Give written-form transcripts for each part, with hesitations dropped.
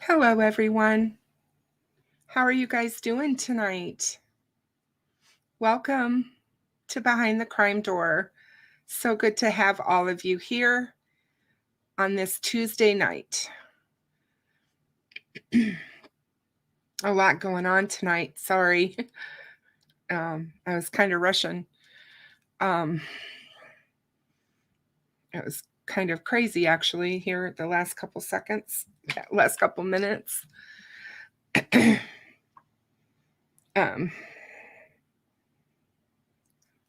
Hello, everyone. How are you guys doing tonight? Welcome to Behind the Crime Door. So good to have all of you here on this Tuesday night. A lot going on tonight. Sorry. I was kind of rushing. It was kind of crazy, actually, here the last couple minutes.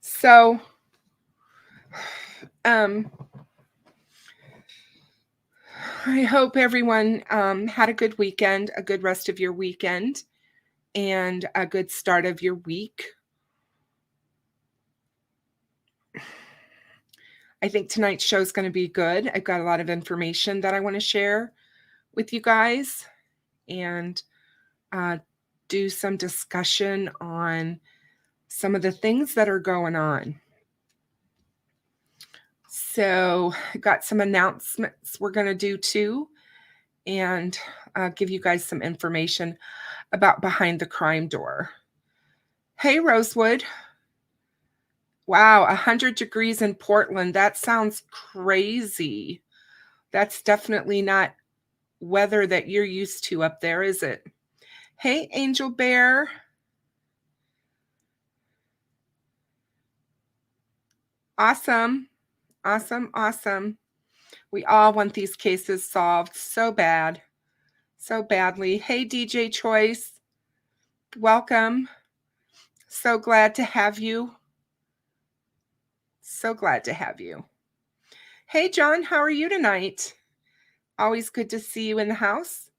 So, I hope everyone had a good weekend, a good rest of your weekend, and a good start of your week. I think tonight's show is going to be good. I've got a lot of information that I want to share with you guys and do some discussion on some of the things that are going on. So, got some announcements we're going to do too, and give you guys some information about Behind the Crime Door. Hey, Rosewood. Wow, 100 degrees in Portland. That sounds crazy. That's definitely not weather that you're used to up there, is it? Hey, Angel Bear. Awesome. Awesome. Awesome. We all want these cases solved so bad, so badly. Hey, DJ Choice. Welcome. So glad to have you. So glad to have you. Hey, John, how are you tonight? Always good to see you in the house.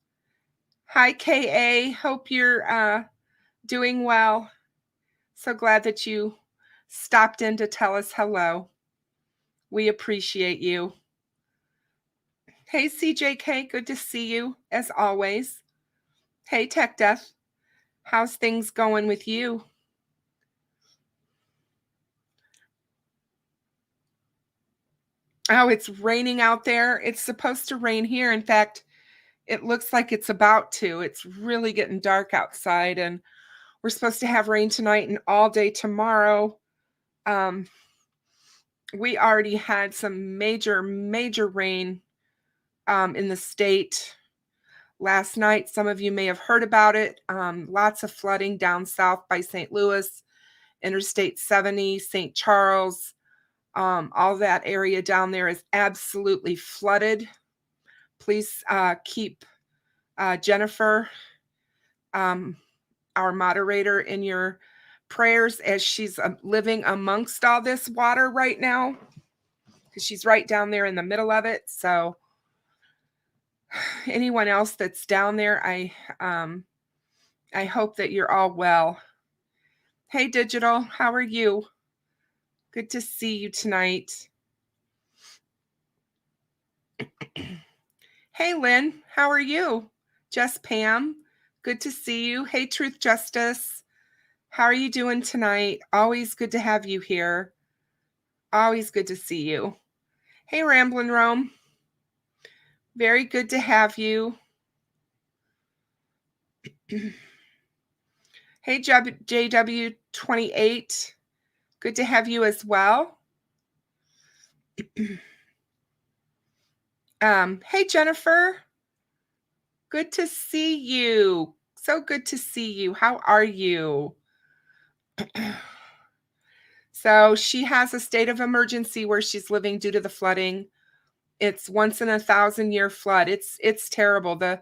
Hi, KA. Hope you're doing well. So glad that you stopped in to tell us hello. We appreciate you. Hey, CJK, good to see you, as always. Hey, Tech Death, how's things going with you? Oh, it's raining out there. It's supposed to rain here. In fact, it looks like it's about to. It's really getting dark outside, and we're supposed to have rain tonight and all day tomorrow. We already had some major rain in the state last night. Some of you may have heard about it. Lots of flooding down south by St. Louis, Interstate 70, St. Charles. All that area down there is absolutely flooded. Please keep Jennifer, our moderator, in your prayers as she's living amongst all this water right now, because she's right down there in the middle of it. So anyone else that's down there, I hope that you're all well. Hey, Digital, how are you? Good to see you tonight. Hey, Lynn, how are you? Jess Pam, good to see you. Hey, Truth Justice, how are you doing tonight? Always good to have you here. Always good to see you. Hey, Ramblin' Rome, very good to have you. Hey, JW28, good to have you as well. Hey, Jennifer, good to see you. So good to see you. How are you? So she has a state of emergency where she's living due to the flooding. It's once in a 1,000-year flood. It's terrible. The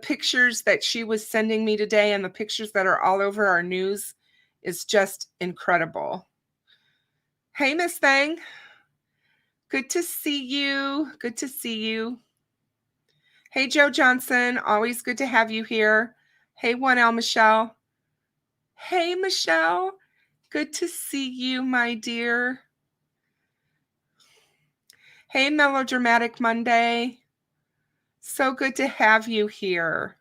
pictures that she was sending me today and the pictures that are all over our news is just incredible. Hey, Miss Thang. Good to see you. Good to see you. Hey, Joe Johnson. Always good to have you here. Hey, 1L Michelle. Hey, Michelle. Good to see you, my dear. Hey, Melodramatic Monday. So good to have you here.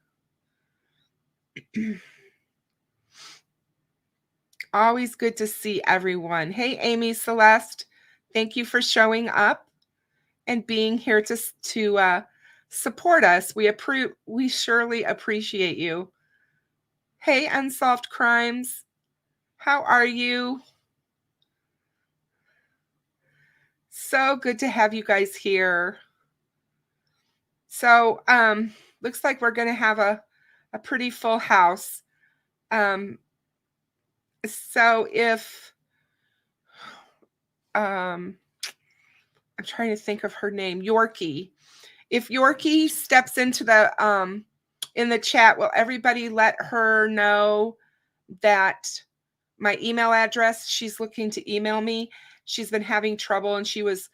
Always good to see everyone. Hey, Amy Celeste. Thank you for showing up and being here to support us. We surely appreciate you. Hey, Unsolved Crimes, how are you? So good to have you guys here. So, looks like we're going to have a pretty full house. So if, I'm trying to think of her name, Yorkie. If Yorkie steps into in the chat, will everybody let her know that my email address, she's looking to email me. She's been having trouble and she was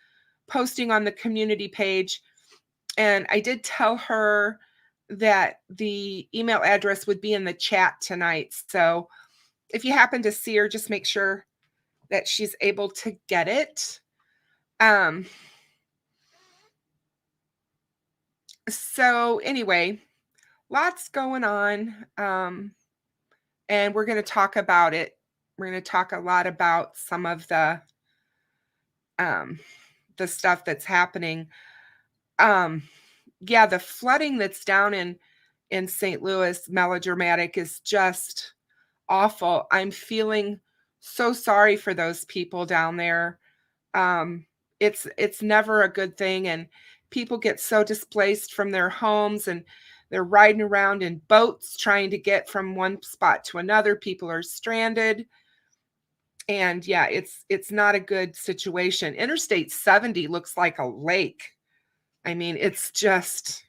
posting on the community page. And I did tell her that the email address would be in the chat tonight. So if you happen to see her, just make sure that she's able to get it. So anyway, lots going on. And we're going to talk about it. We're going to talk a lot about some of the stuff that's happening. Yeah, the flooding that's down in St. Louis, melodramatic, is just awful. I'm feeling so sorry for those people down there. It's never a good thing, and people get so displaced from their homes, and they're riding around in boats trying to get from one spot to another. People are stranded. And yeah, it's not a good situation. Interstate 70 looks like a lake. I mean, it's just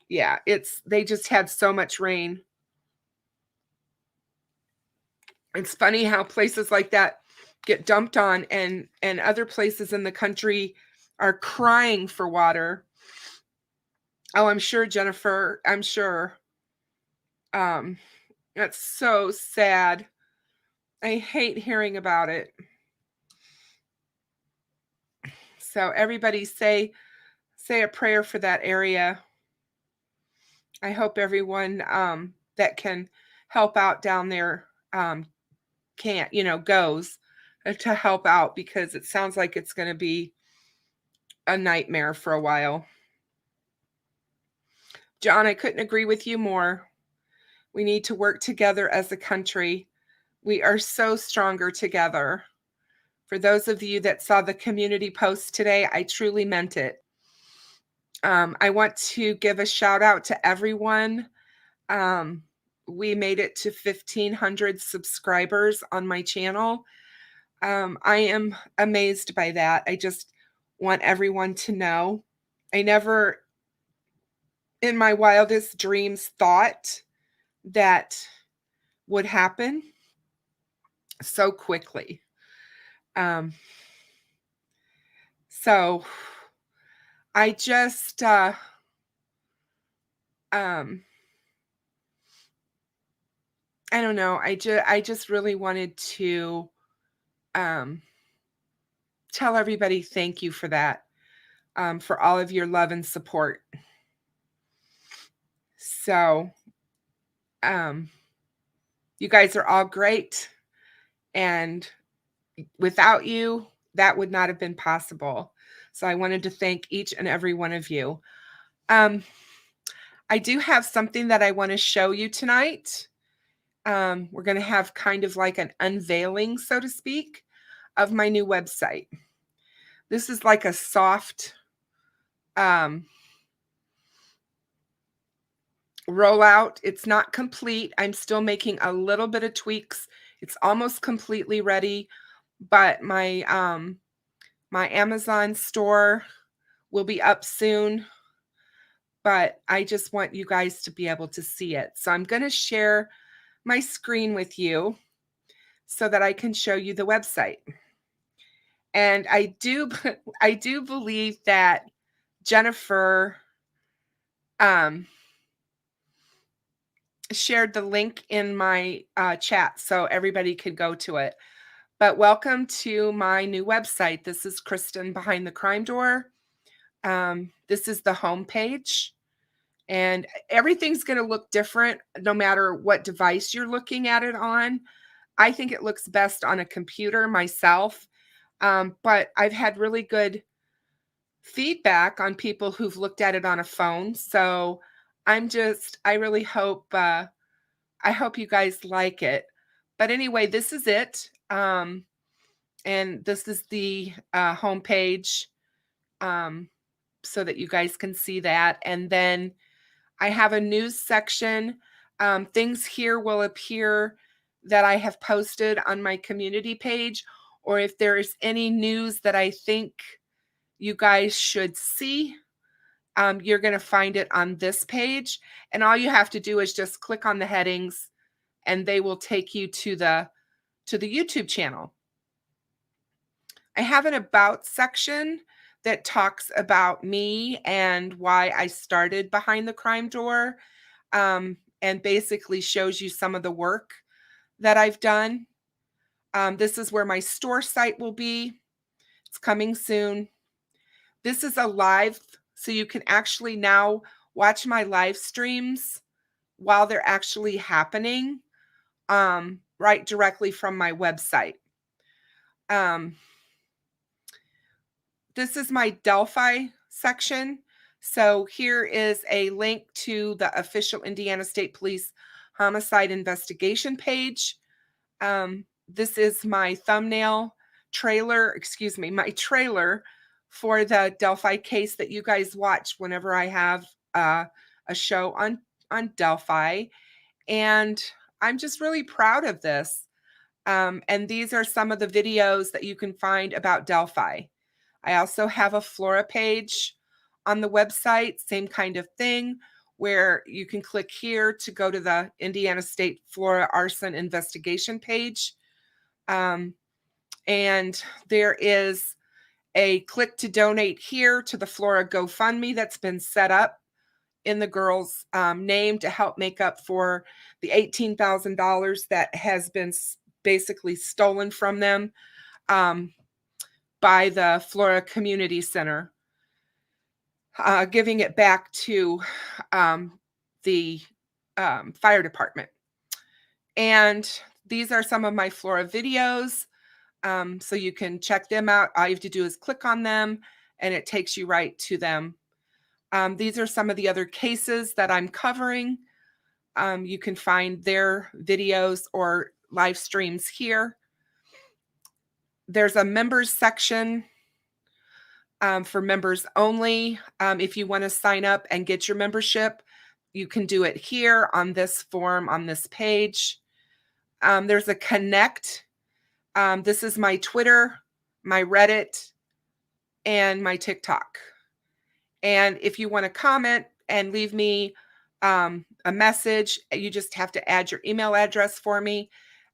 yeah, they just had so much rain. It's funny how places like that get dumped on, and other places in the country are crying for water. Oh, I'm sure, Jennifer. I'm sure. That's so sad. I hate hearing about it. So everybody say a prayer for that area. I hope everyone that can help out down there goes to help out, because it sounds like it's going to be a nightmare for a while. John, I couldn't agree with you more. We need to work together as a country. We are so stronger together. For those of you that saw the community post today, I truly meant it. I want to give a shout out to everyone. We made it to 1,500 subscribers on my channel. I am amazed by that. I just want everyone to know. I never, in my wildest dreams, thought that would happen so quickly. So I just, I don't know. I just really wanted to tell everybody thank you for that, for all of your love and support. So, you guys are all great, and without you, that would not have been possible. So I wanted to thank each and every one of you. I do have something that I want to show you tonight. We're going to have kind of like an unveiling, so to speak, of my new website. This is like a soft rollout. It's not complete. I'm still making a little bit of tweaks. It's almost completely ready, but my my Amazon store will be up soon. But I just want you guys to be able to see it. So I'm going to share my screen with you so that I can show you the website. And I do believe that Jennifer shared the link in my chat so everybody could go to it. But welcome to my new website. This is Kristen Behind the Crime Door. This is the home page, and everything's going to look different no matter what device you're looking at it on. I think it looks best on a computer myself, but I've had really good feedback on people who've looked at it on a phone. So I really I hope you guys like it. But anyway, this is it. And this is the homepage, um, so that you guys can see that. And then I have a news section. Things here will appear that I have posted on my community page, or if there is any news that I think you guys should see, you're going to find it on this page. And all you have to do is just click on the headings and they will take you to the YouTube channel. I have an about section that talks about me and why I started Behind the Crime Door, and basically shows you some of the work that I've done. This is where my store site will be. It's coming soon. This is a live, so you can actually now watch my live streams while they're actually happening, right directly from my website. This is my Delphi section. So here is a link to the official Indiana State Police homicide investigation page. This is my my trailer for the Delphi case that you guys watch whenever I have a show on Delphi. And I'm just really proud of this. And these are some of the videos that you can find about Delphi. I also have a Flora page on the website, same kind of thing, where you can click here to go to the Indiana State Flora arson investigation page. And there is a click to donate here to the Flora GoFundMe that's been set up in the girl's name to help make up for the $18,000 that has been basically stolen from them by the Flora Community Center, giving it back to the fire department. And these are some of my Flora videos, so you can check them out. All you have to do is click on them, and it takes you right to them. These are some of the other cases that I'm covering. You can find their videos or live streams here. There's a members section for members only. If you want to sign up and get your membership, you can do it here on this form on this page. There's a connect. This is my Twitter, my Reddit, and my TikTok. And if you want to comment and leave me a message, you just have to add your email address for me,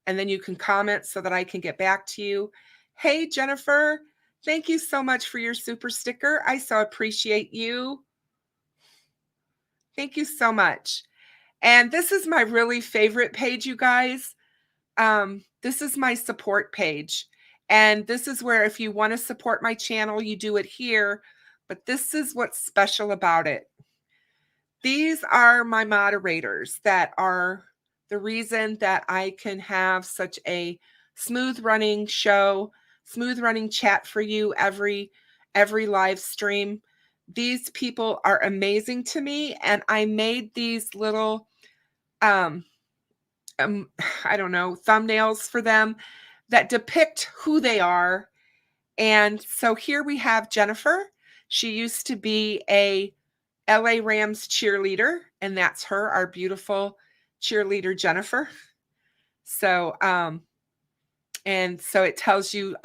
and then you can comment so that I can get back to you. Hey, Jennifer, thank you so much for your super sticker. I so appreciate you. Thank you so much. And this is my really favorite page, you guys. This is my support page. And this is where if you want to support my channel, you do it here. But this is what's special about it. These are my moderators that are the reason that I can have such a smooth running show, smooth running chat for you every live stream. These people are amazing to me, and I made these little I don't know, thumbnails for them that depict who they are. And so here we have Jennifer. She used to be a LA Rams cheerleader, and that's her, our beautiful cheerleader, Jennifer. So, and so it tells you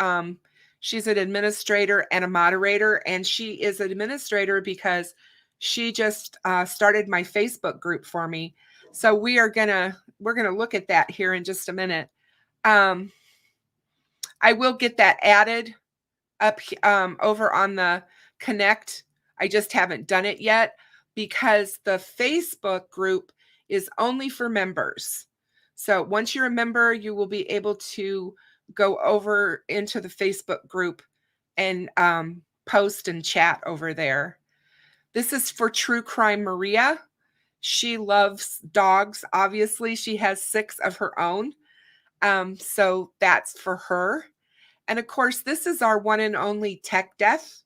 she's an administrator and a moderator, and she is an administrator because she just started my Facebook group for me. So we're gonna look at that here in just a minute. I will get that added up over on the Connect. I just haven't done it yet because the Facebook group is only for members. So once you're a member, you will be able to go over into the Facebook group and post and chat over there. This is for True Crime Maria. She loves dogs. Obviously, she has 6 of her own. So that's for her. And of course, this is our one and only Tech Death.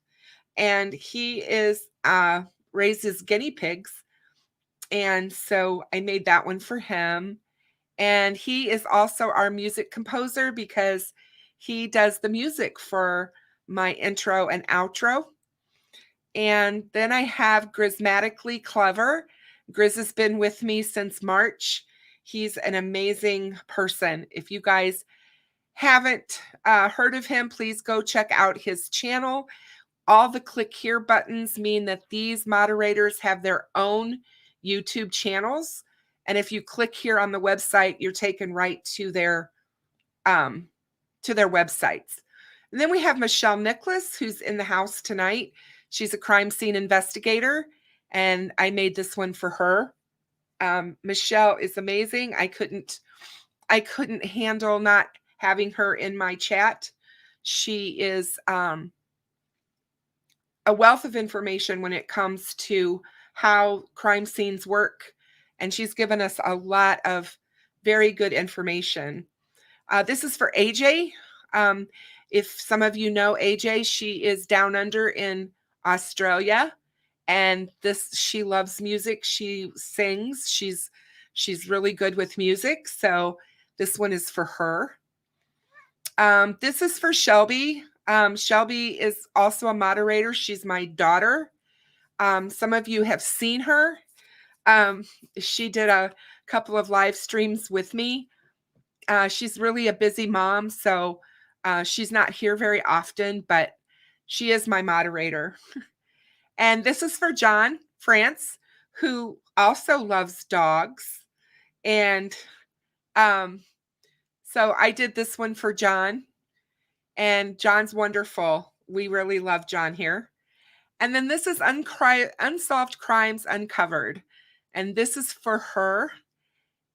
and he is raises guinea pigs. And so I made that one for him. And he is also our music composer because he does the music for my intro and outro. And then I have Grismatically Clever. Grizz has been with me since March. He's an amazing person. If you guys haven't heard of him, please go check out his channel. All the click here buttons mean that these moderators have their own YouTube channels. And if you click here on the website, you're taken right to their websites. And then we have Michelle Nicholas, who's in the house tonight. She's a crime scene investigator, and I made this one for her. Michelle is amazing. I couldn't handle not having her in my chat. She is a wealth of information when it comes to how crime scenes work, and she's given us a lot of very good information. This is for AJ. If some of you know AJ, she is down under in Australia, and she loves music. She sings. She's really good with music, so this one is for her. This is for Shelby. Shelby is also a moderator. She's my daughter. Some of you have seen her. She did a couple of live streams with me. She's really a busy mom, so she's not here very often, but she is my moderator. And this is for John France, who also loves dogs. And so I did this one for John. And John's wonderful. We really love John here. And then this is Unsolved Crimes Uncovered. And this is for her.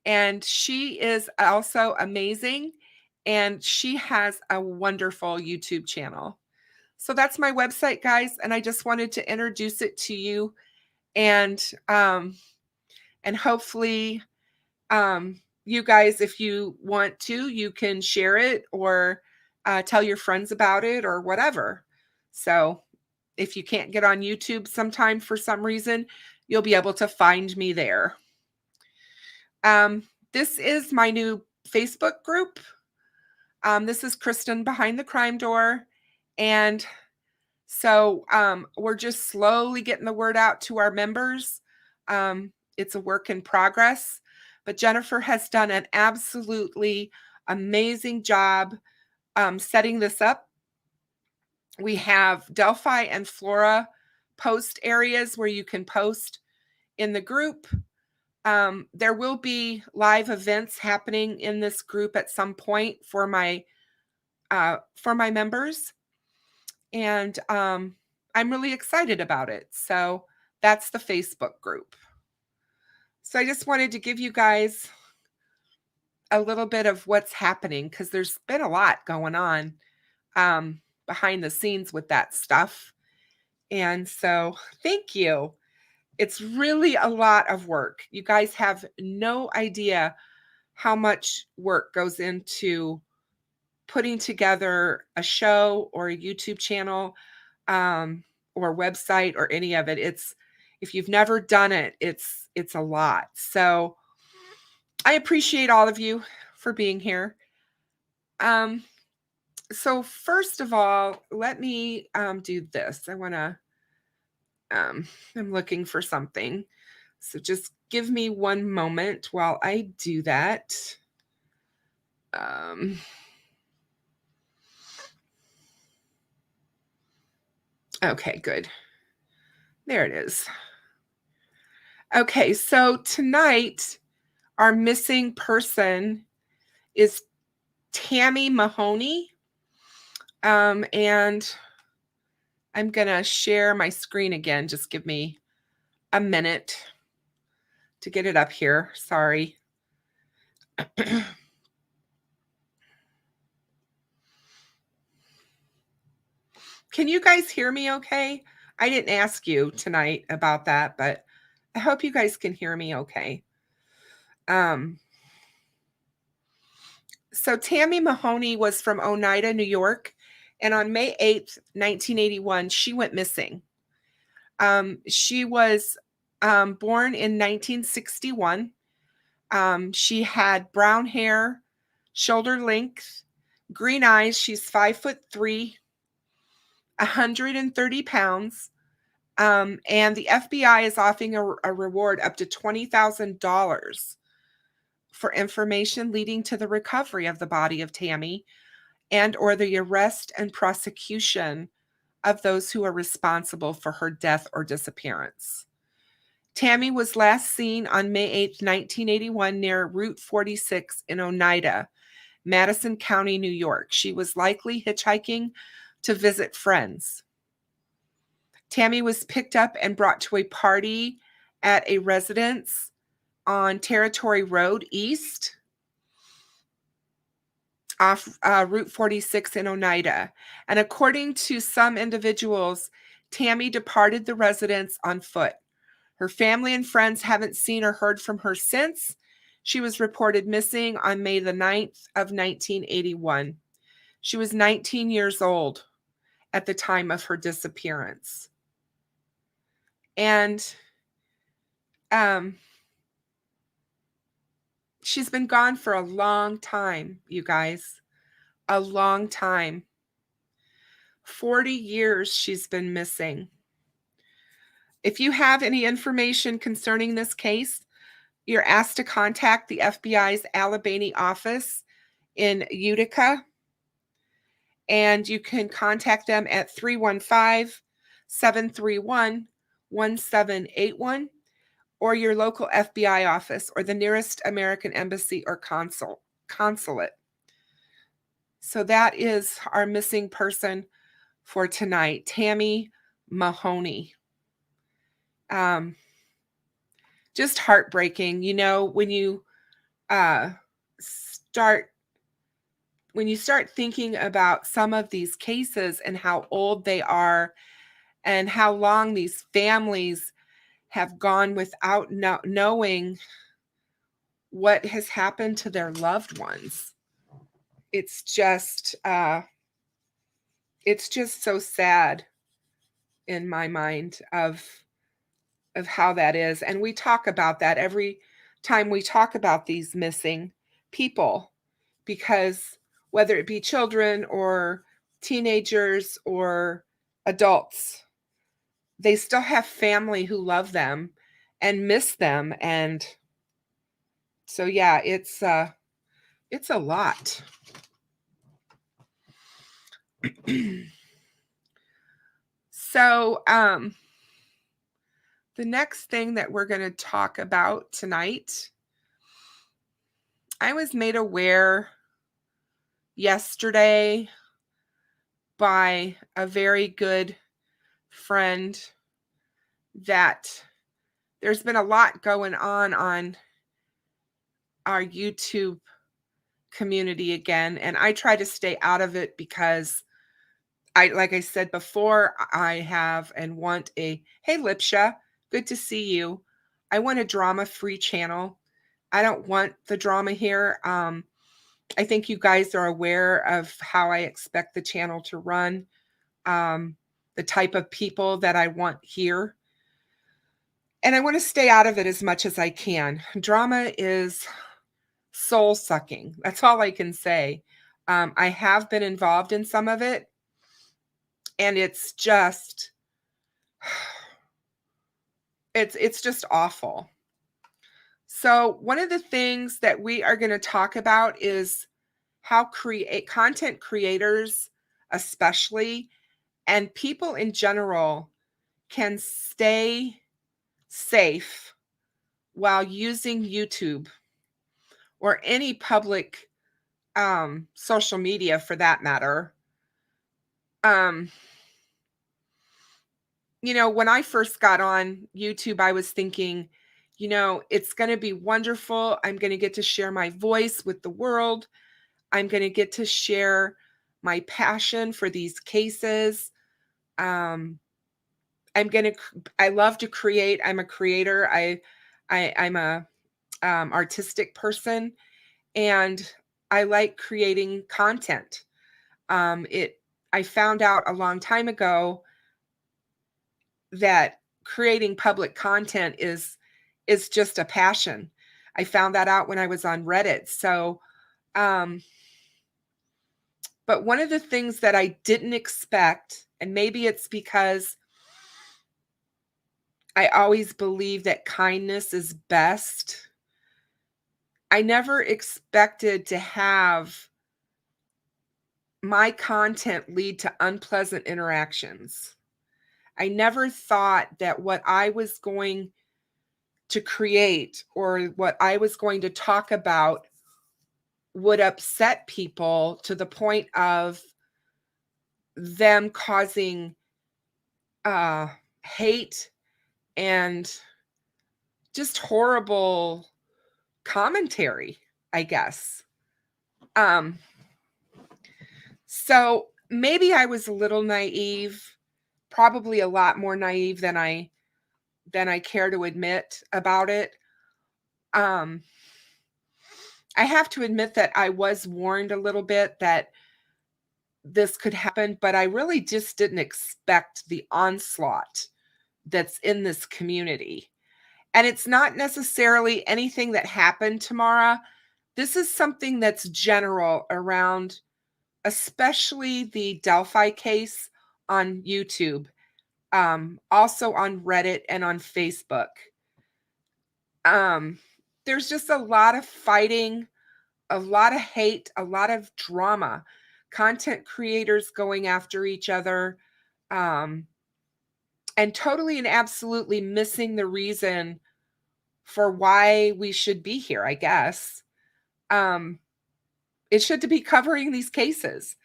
And she is also amazing. And she has a wonderful YouTube channel. So that's my website, guys. And I just wanted to introduce it to you. And hopefully you guys, if you want to, you can share it or tell your friends about it or whatever. So if you can't get on YouTube sometime for some reason, you'll be able to find me there. This is my new Facebook group. This is Kristen Behind the Crime Door. And so we're just slowly getting the word out to our members. It's a work in progress, but Jennifer has done an absolutely amazing job setting this up. We have Delphi and Flora post areas where you can post in the group. There will be live events happening in this group at some point for my members. And I'm really excited about it. So that's the Facebook group. So I just wanted to give you guys a little bit of what's happening because there's been a lot going on behind the scenes with that stuff. And so thank you. It's really a lot of work. You guys have no idea how much work goes into putting together a show or a YouTube channel or website or any of it. If you've never done it, it's a lot. So I appreciate all of you for being here. So first of all, let me do this. I'm looking for something. So just give me one moment while I do that. Okay, good. There it is. Okay, so tonight, our missing person is Tammy Mahoney. And I'm going to share my screen again. Just give me a minute to get it up here. Sorry. Can you guys hear me okay? I didn't ask you tonight about that, but I hope you guys can hear me okay. So Tammy Mahoney was from Oneida, New York, And on May 8th, 1981, she went missing. She was born in 1961. She had brown hair, shoulder length, green eyes. She's 5'3", 130 pounds. And the FBI is offering a reward up to $20,000 for information leading to the recovery of the body of Tammy and or the arrest and prosecution of those who are responsible for her death or disappearance. Tammy was last seen on May 8, 1981 near Route 46 in Oneida, Madison County, New York. She was likely hitchhiking to visit friends. Tammy was picked up and brought to a party at a residence on Territory Road East off Route 46 in Oneida. And according to some individuals, Tammy departed the residence on foot. Her family and friends haven't seen or heard from her since. She was reported missing on May the 9th of 1981. She was 19 years old at the time of her disappearance. And she's been gone for a long time, you guys. A long time. 40 years she's been missing. If you have any information concerning this case, you're asked to contact the FBI's Allegheny office in Utica, and you can contact them at 315-731-1781 or your local FBI office or the nearest American embassy or consulate. So that is our missing person for tonight, Tammy Mahoney. Just heartbreaking, you know, when you start thinking about some of these cases and how old they are and how long these families have gone without knowing what has happened to their loved ones. It's just so sad in my mind of how that is. And we talk about that every time we talk about these missing people, because whether it be children or teenagers or adults, they still have family who love them and miss them. And so, yeah, it's a lot. So, the next thing that we're going to talk about tonight, I was made aware yesterday by a very good friend that there's been a lot going on our YouTube community again. And I try to stay out of it because like I said before, I have and want hey, Lipsha, good to see you. I want a drama-free channel. I don't want the drama here. I think you guys are aware of how I expect the channel to run, the type of people that I want here. And I want to stay out of it as much as I can. Drama is soul-sucking. That's all I can say. I have been involved in some of it, and it's just, it's just awful. So one of the things that we are going to talk about is how content creators, especially, and people in general, can stay safe while using YouTube or any public social media for that matter. You know, when I first got on YouTube, I was thinking, you know, it's going to be wonderful. I'm going to get to share my voice with the world. I'm going to get to share my passion for these cases. I love to create. I'm a creator. I'm a artistic person, and I like creating content. I found out a long time ago that creating public content is just a passion. I found that out when I was on Reddit. So, um, but one of the things that I didn't expect, and maybe it's because I always believe that kindness is best. I never expected to have my content lead to unpleasant interactions. I never thought that what I was going to create or what I was going to talk about would upset people to the point of them causing uh, hate and just horrible commentary, I guess. Um, so maybe I was a little naive, probably a lot more naive than I care to admit about it. Um, I have to admit that I was warned a little bit that this could happen, but I really just didn't expect the onslaught that's in this community. And it's not necessarily anything that happened tomorrow. This is something that's general around, especially the Delphi case on YouTube, also on Reddit and on Facebook. Um, there's just a lot of fighting, a lot of hate, a lot of drama, content creators going after each other, um, and totally and absolutely missing the reason for why we should be here, I guess. Um, it should be covering these cases,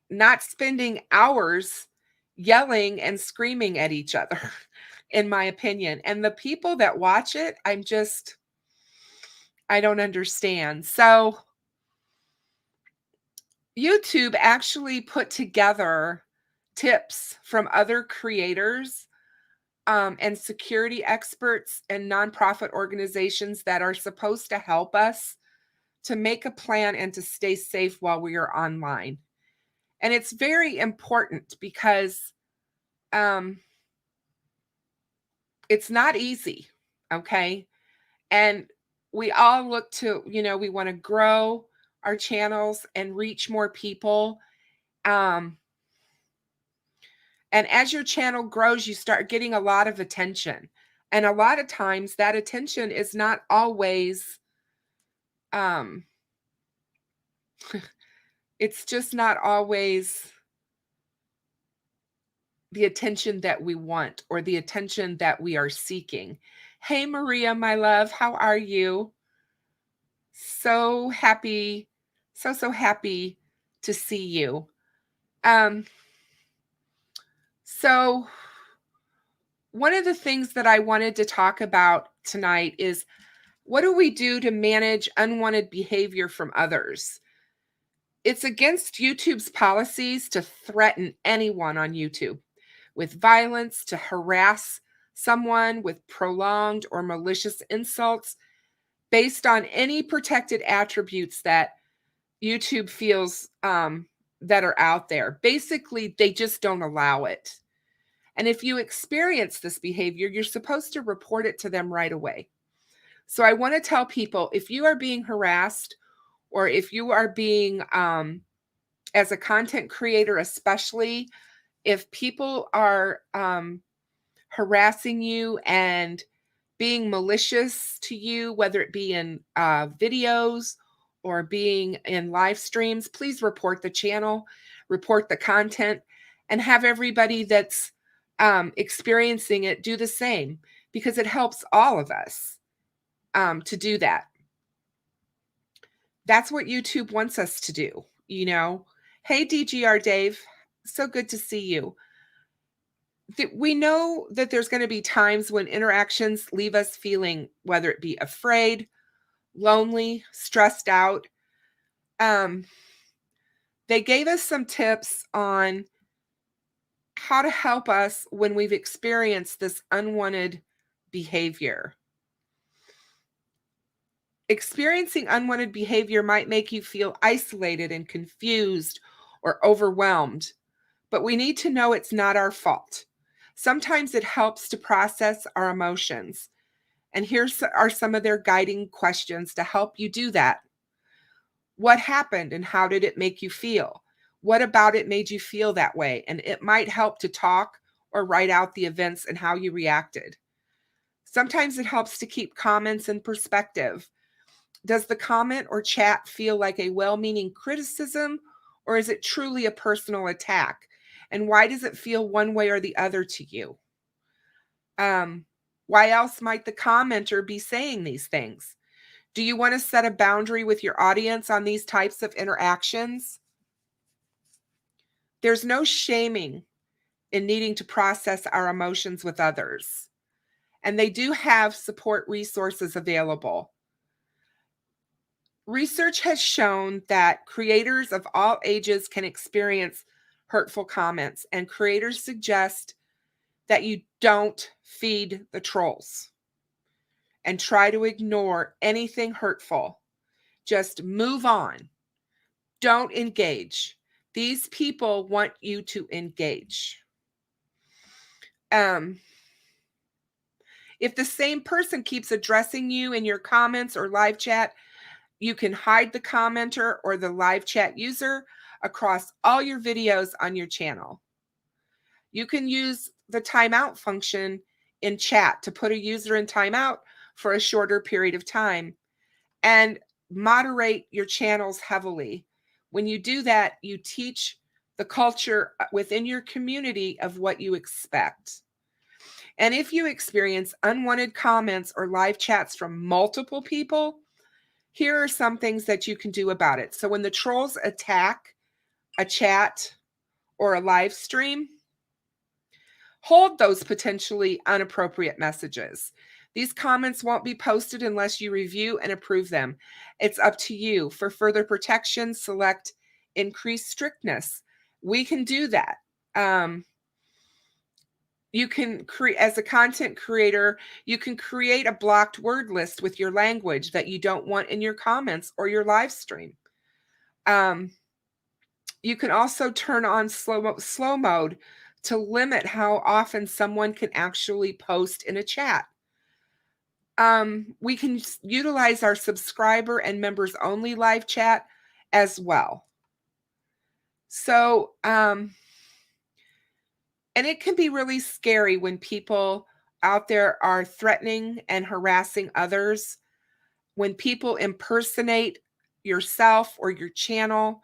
not spending hours yelling and screaming at each other, in my opinion. And the people that watch it, I don't understand. So, YouTube actually put together tips from other creators and security experts and nonprofit organizations that are supposed to help us to make a plan and to stay safe while we are online. And it's very important because um, it's not easy, okay? And we all look to, we want to grow our channels and reach more people. Um, and as your channel grows, you start getting a lot of attention. And a lot of times that attention is not always, um, it's just not always the attention that we want or the attention that we are seeking. Hey, Maria, my love, how are you? So happy, so happy to see you. Um, so one of the things that I wanted to talk about tonight is what do we do to manage unwanted behavior from others? It's against YouTube's policies to threaten anyone on YouTube with violence, to harass someone with prolonged or malicious insults based on any protected attributes that YouTube feels that are out there. Basically, they just don't allow it. And if you experience this behavior, you're supposed to report it to them right away. So I want to tell people, if you are being harassed or if you are being, as a content creator especially, if people are harassing you and being malicious to you, whether it be in videos or being in live streams, please report the channel, report the content, and have everybody that's experiencing it do the same, because it helps all of us to do that. That's what YouTube wants us to do, Hey, DGR Dave, so good to see you. We know that there's going to be times when interactions leave us feeling, whether it be afraid, lonely, stressed out. They gave us some tips on how to help us when we've experienced this unwanted behavior. Experiencing unwanted behavior might make you feel isolated and confused or overwhelmed, but we need to know it's not our fault. Sometimes it helps to process our emotions. And here are some of their guiding questions to help you do that. What happened and how did it make you feel? What about it made you feel that way? And it might help to talk or write out the events and how you reacted. Sometimes it helps to keep comments in perspective. Does the comment or chat feel like a well-meaning criticism, or is it truly a personal attack? And why does it feel one way or the other to you? Why else might the commenter be saying these things? Do you want to set a boundary with your audience on these types of interactions? There's no shaming in needing to process our emotions with others. And they do have support resources available. Research has shown that creators of all ages can experience hurtful comments, and creators suggest that you don't feed the trolls and try to ignore anything hurtful. Just move on. Don't engage. These people want you to engage. If the same person keeps addressing you in your comments or live chat, you can hide the commenter or the live chat user across all your videos on your channel. You can use the timeout function in chat to put a user in timeout for a shorter period of time and moderate your channels heavily. When you do that, you teach the culture within your community of what you expect. And if you experience unwanted comments or live chats from multiple people, here are some things that you can do about it. So when the trolls attack a chat or a live stream, hold those potentially inappropriate messages. These comments won't be posted unless you review and approve them. It's up to you. For further protection, select increased strictness. We can do that. You can create, as a content creator, you can create a blocked word list with your language that you don't want in your comments or your live stream. You can also turn on slow mode to limit how often someone can actually post in a chat. We can utilize our subscriber and members only live chat as well. So, and it can be really scary when people out there are threatening and harassing others. When people impersonate yourself or your channel,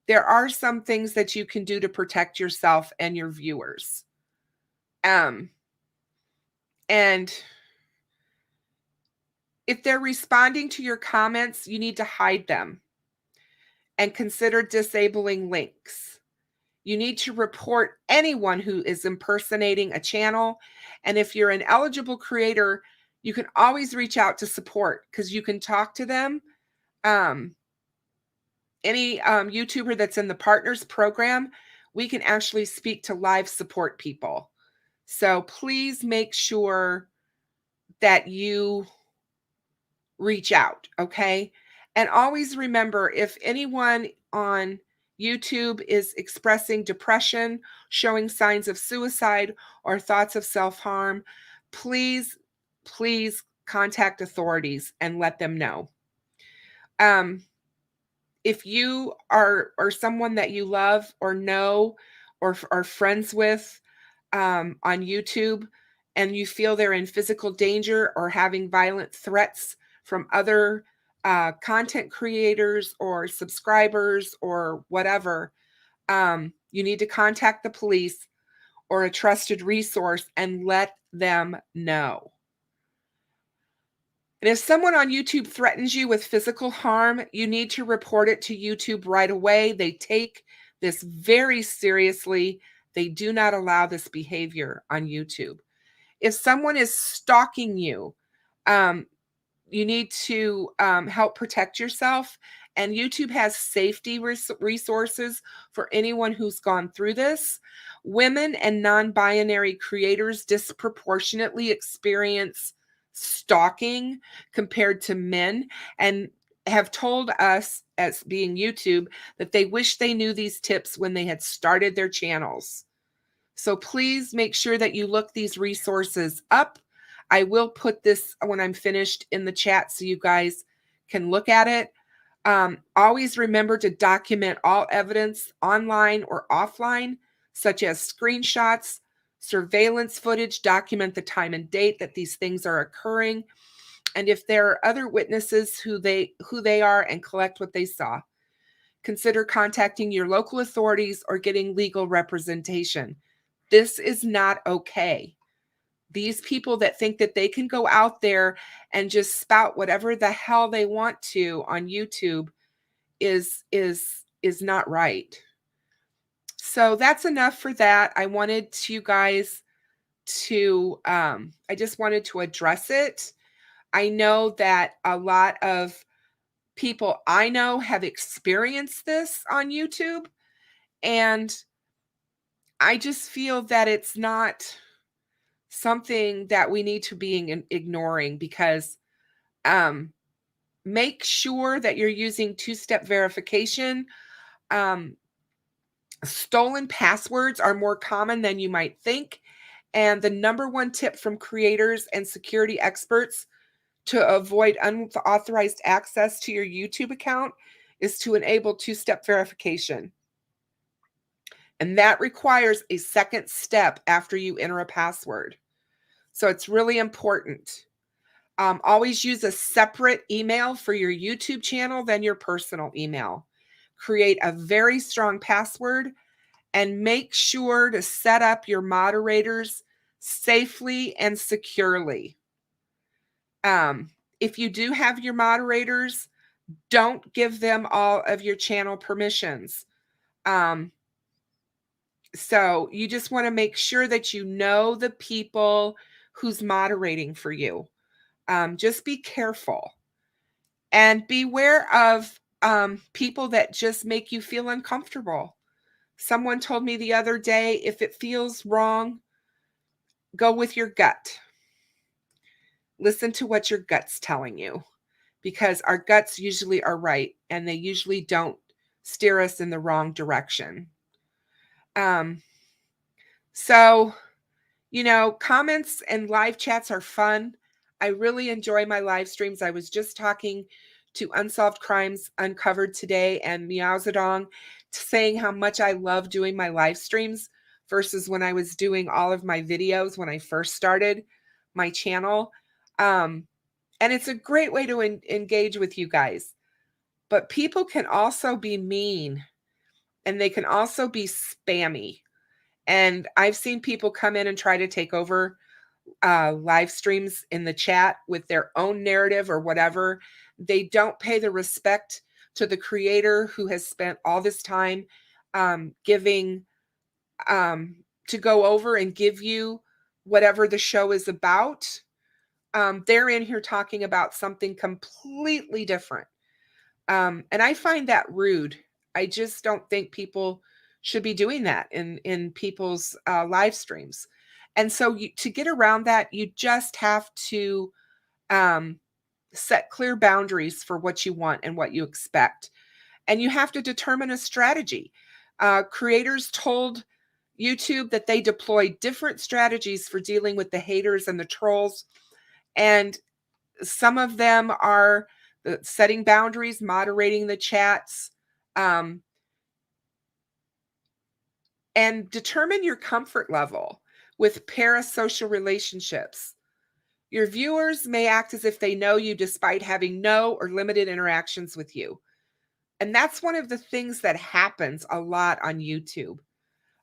there are some things that you can do to protect yourself and your viewers. And if they're responding to your comments, you need to hide them and consider disabling links. You need to report anyone who is impersonating a channel. And if you're an eligible creator, you can always reach out to support because you can talk to them. Any YouTuber that's in the partners program, we can actually speak to live support people. So please make sure that you reach out, okay? And always remember, if anyone on YouTube is expressing depression, showing signs of suicide, or thoughts of self-harm, please contact authorities and let them know. If you are someone that you love or know or are friends with on YouTube and you feel they're in physical danger or having violent threats from other content creators or subscribers or whatever, you need to contact the police or a trusted resource and let them know. And if someone on YouTube threatens you with physical harm, you need to report it to YouTube right away. They take this very seriously. They do not allow this behavior on YouTube. If someone is stalking you, you need to help protect yourself. And YouTube has safety resources for anyone who's gone through this. Women and non-binary creators disproportionately experience stalking compared to men. And have told us, as being YouTube, that they wish they knew these tips when they had started their channels. So please make sure that you look these resources up. I will put this when I'm finished in the chat so you guys can look at it. Always remember to document all evidence online or offline, such as screenshots, surveillance footage. Document the time and date that these things are occurring, and if there are other witnesses, who they are, and collect what they saw. Consider contacting your local authorities or getting legal representation. This is not okay. These people that think that they can go out there and just spout whatever the hell they want to on YouTube is not right. So that's enough for that. I wanted you guys to I just wanted to address it. I know that a lot of people I know have experienced this on YouTube, and I just feel that it's not something that we need to be ignoring, because make sure that you're using two-step verification. Stolen passwords are more common than you might think. And the number one tip from creators and security experts to avoid unauthorized access to your YouTube account is to enable two-step verification. And that requires a second step after you enter a password. So it's really important. Always use a separate email for your YouTube channel than your personal email. Create a very strong password, and make sure to set up your moderators safely and securely. If you do have your moderators, don't give them all of your channel permissions. So you just want to make sure that you know the people who's moderating for you. Just be careful, and beware of people that just make you feel uncomfortable. Someone told me the other day, if it feels wrong, go with your gut. Listen to what your gut's telling you, because our guts usually are right, and they usually don't steer us in the wrong direction. So, comments and live chats are fun. I really enjoy my live streams. I was just talking to Unsolved Crimes Uncovered today and Meow Zedong, saying how much I love doing my live streams versus when I was doing all of my videos when I first started my channel. And it's a great way to engage with you guys. But people can also be mean, and they can also be spammy. And I've seen people come in and try to take over live streams in the chat with their own narrative or whatever. They don't pay the respect to the creator who has spent all this time giving to go over and give you whatever the show is about. They're in here talking about something completely different. And I find that rude. I just don't think people should be doing that in people's live streams. And so to get around that, you just have to set clear boundaries for what you want and what you expect. And you have to determine a strategy. Creators told YouTube that they deploy different strategies for dealing with the haters and the trolls. And some of them are setting boundaries, moderating the chats, and determine your comfort level with parasocial relationships. Your viewers may act as if they know you despite having no or limited interactions with you. And that's one of the things that happens a lot on YouTube.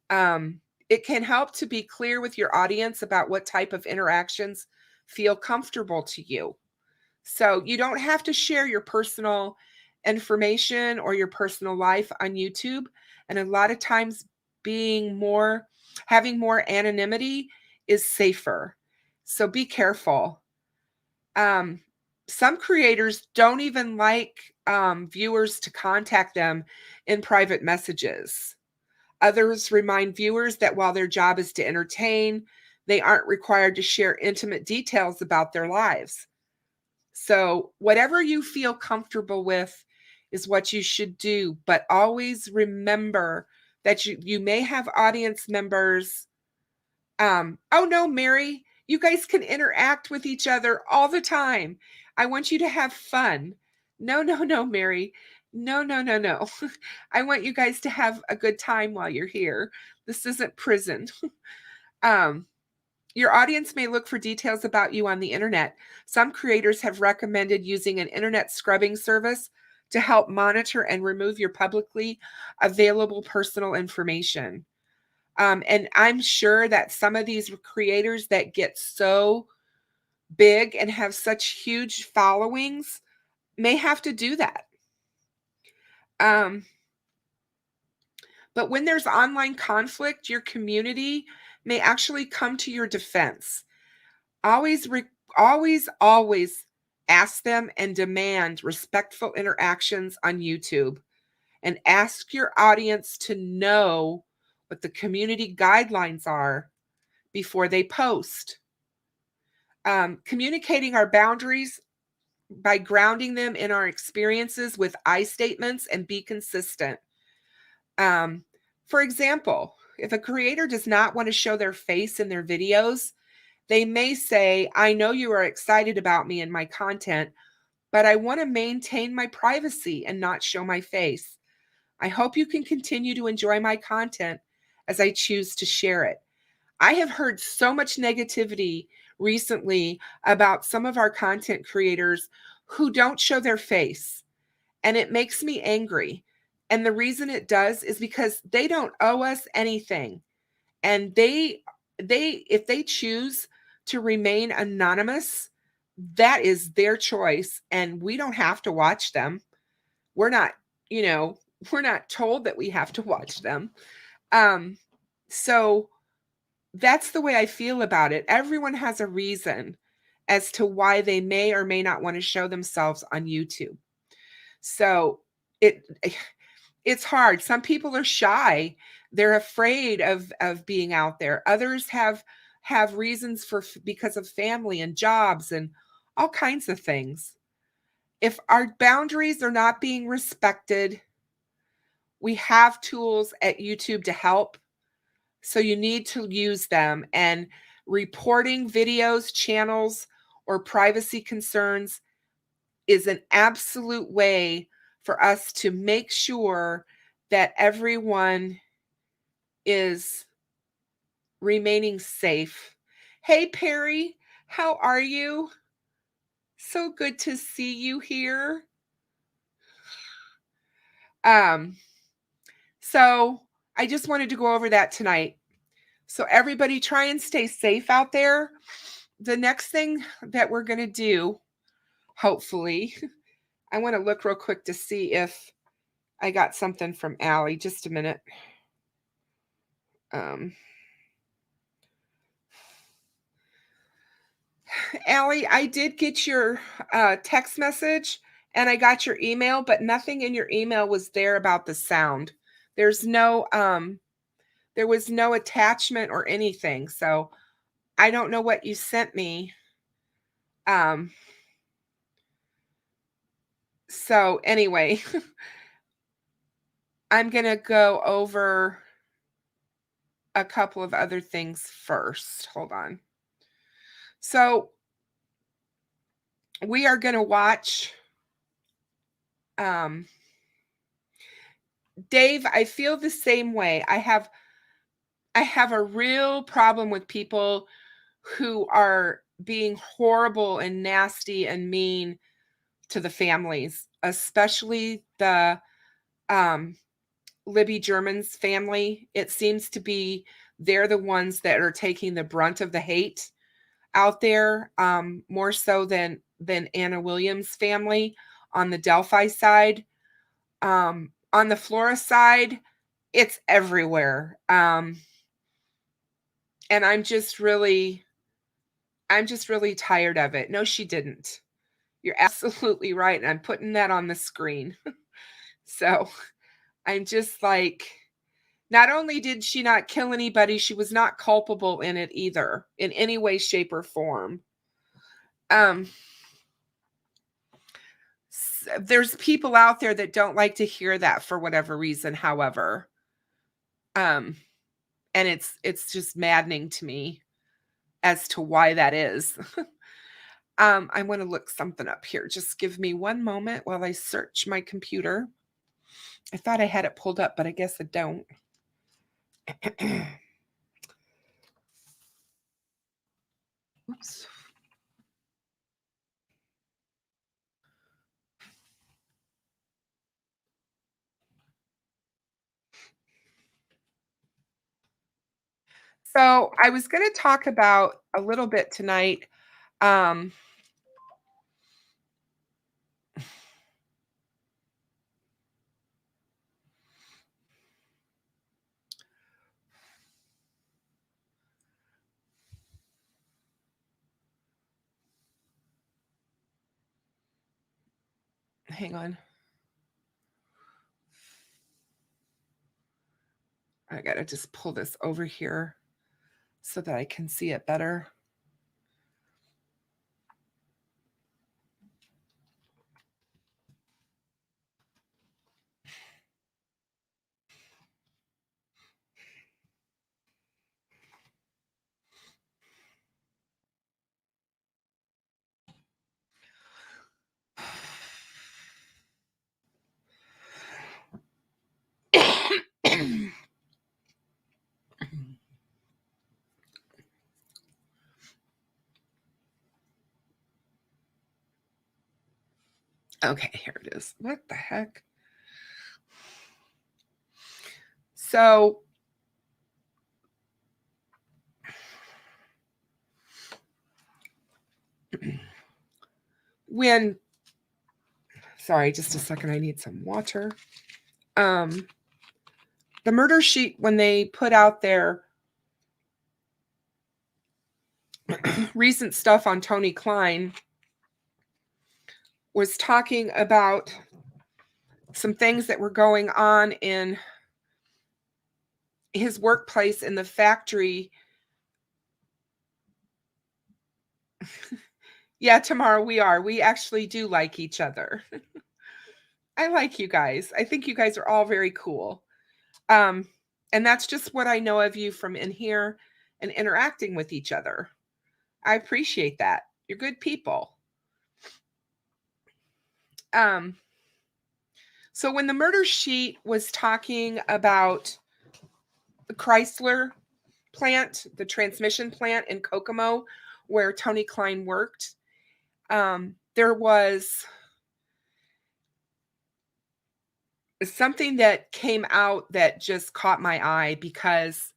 It can help to be clear with your audience about what type of interactions feel comfortable to you. So you don't have to share your personal information or your personal life on YouTube. And a lot of times having more anonymity is safer. So be careful. Some creators don't even like viewers to contact them in private messages. Others remind viewers that while their job is to entertain, they aren't required to share intimate details about their lives. So whatever you feel comfortable with is what you should do. But always remember that you may have audience members. Oh no, Mary, you guys can interact with each other all the time. I want you to have fun. No, no, no, Mary. No, no, no, no. I want you guys to have a good time while you're here. This isn't prison. um, your audience may look for details about you on the internet. Some creators have recommended using an internet scrubbing service to help monitor and remove your publicly available personal information. And I'm sure that some of these creators that get so big and have such huge followings may have to do that. But when there's online conflict, your community may actually come to your defense. Always, always ask them and demand respectful interactions on YouTube, and ask your audience to know what the community guidelines are before they post. Communicating our boundaries by grounding them in our experiences with I statements and be consistent. For example, if a creator does not want to show their face in their videos, they may say, I know you are excited about me and my content, but I want to maintain my privacy and not show my face. I hope you can continue to enjoy my content as I choose to share it. I have heard so much negativity recently about some of our content creators who don't show their face, and it makes me angry. And the reason it does is because they don't owe us anything. And they if they choose to remain anonymous, that is their choice, and we don't have to watch them. We're not, we're not told that we have to watch them. So that's the way I feel about it. Everyone has a reason as to why they may or may not want to show themselves on YouTube. So it's hard. Some people are shy. They're afraid of being out there. Others have reasons because of family and jobs and all kinds of things. If our boundaries are not being respected, we have tools at YouTube to help. So you need to use them. And reporting videos, channels, or privacy concerns is an absolute way for us to make sure that everyone is remaining safe. Hey, Perry, how are you? So good to see you here. So I just wanted to go over that tonight. So everybody try and stay safe out there. The next thing that we're going to do, hopefully, I want to look real quick to see if I got something from Allie. Just a minute. Allie, I did get your text message and I got your email, but nothing in your email was there about the sound. There's no, there was no attachment or anything. So I don't know what you sent me. So anyway, I'm going to go over a couple of other things first. Hold on. So we are going to watch, Dave, I feel the same way. I have a real problem with people who are being horrible and nasty and mean to the families, especially the Libby German's family. It seems to be they're the ones that are taking the brunt of the hate out there, more so than Anna Williams' family on the Delphi side. On the Flora side, it's everywhere. And I'm just really tired of it. No, she didn't. You're absolutely right. And I'm putting that on the screen. So I'm just like, not only did she not kill anybody, she was not culpable in it either, in any way, shape, or form. there's people out there that don't like to hear that for whatever reason, however. Um, and it's just maddening to me as to why that is. I want to look something up here. Just give me one moment while I search my computer. I thought I had it pulled up, but I guess I don't. Oops. So I was going to talk about a little bit tonight. Um, Hang on. I got to just pull this over here so that I can see it better. Okay, here it is. What the heck? So when sorry, just a second, I need some water. The murder sheet, when they put out their recent stuff on Tony Klein, was talking about some things that were going on in his workplace in the factory. Yeah, tomorrow we actually do like each other. I like you guys. I think you guys are all very cool. Um, and that's just what I know of you from in here and interacting with each other. I appreciate that. You're good people. Um, so when the murder sheet was talking about the Chrysler plant, the transmission plant in Kokomo, where Tony Klein worked, there was something that came out that just caught my eye, because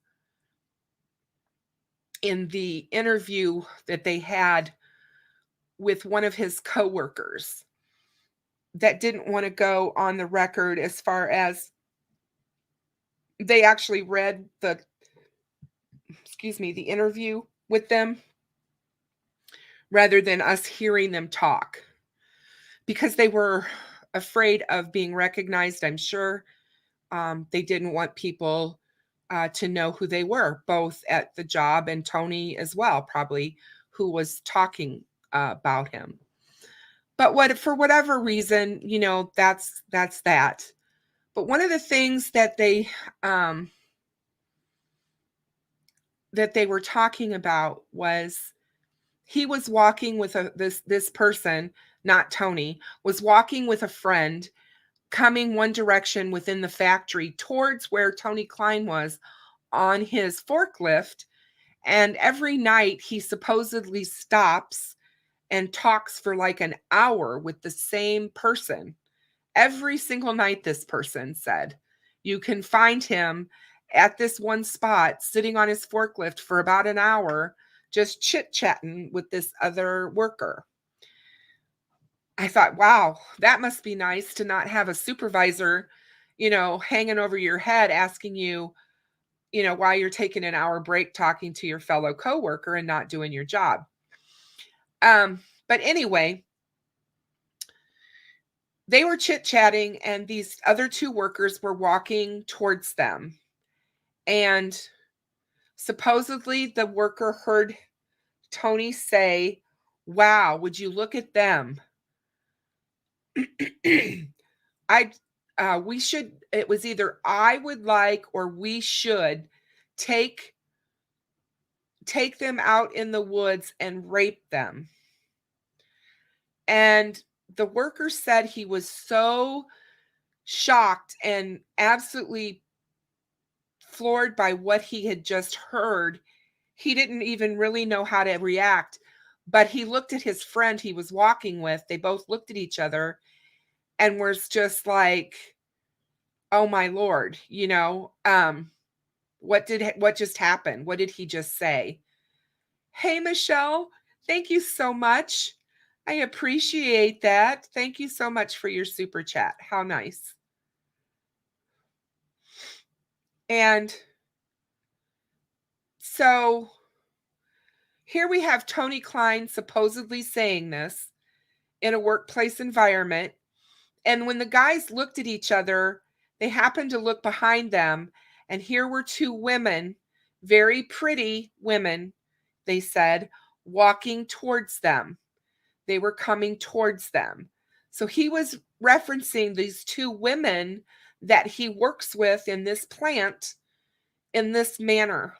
in the interview that they had with one of his coworkers that didn't want to go on the record, as far as they actually read the the interview with them rather than us hearing them talk, because they were afraid of being recognized, I'm sure. They didn't want people to know who they were, both at the job and Tony as well, probably, who was talking about him. But for whatever reason, that's that. But one of the things that they were talking about was he was walking with this person, not Tony, was walking with a friend, coming one direction within the factory towards where Tony Klein was on his forklift. And every night he supposedly stops and talks for like an hour with the same person. Every single night, this person said, you can find him at this one spot sitting on his forklift for about an hour, just chit-chatting with this other worker. I thought, wow, that must be nice to not have a supervisor, hanging over your head asking you, why you're taking an hour break talking to your fellow coworker and not doing your job. But anyway, they were chit-chatting, and these other two workers were walking towards them. And supposedly the worker heard Tony say, wow, would you look at them? I we should, it was either I would like or we should take them out in the woods and rape them. And the worker said he was so shocked and absolutely floored by what he had just heard. He didn't even really know how to react, but he looked at his friend he was walking with. They both looked at each other and was just like, "Oh my Lord, what just happened? What did he just say?" Hey, Michelle, thank you so much. I appreciate that. Thank you so much for your super chat. How nice. And so here we have Tony Klein supposedly saying this in a workplace environment. And when the guys looked at each other, they happened to look behind them. And here were two women, very pretty women, they said, walking towards them. They were coming towards them. So he was referencing these two women that he works with in this plant in this manner.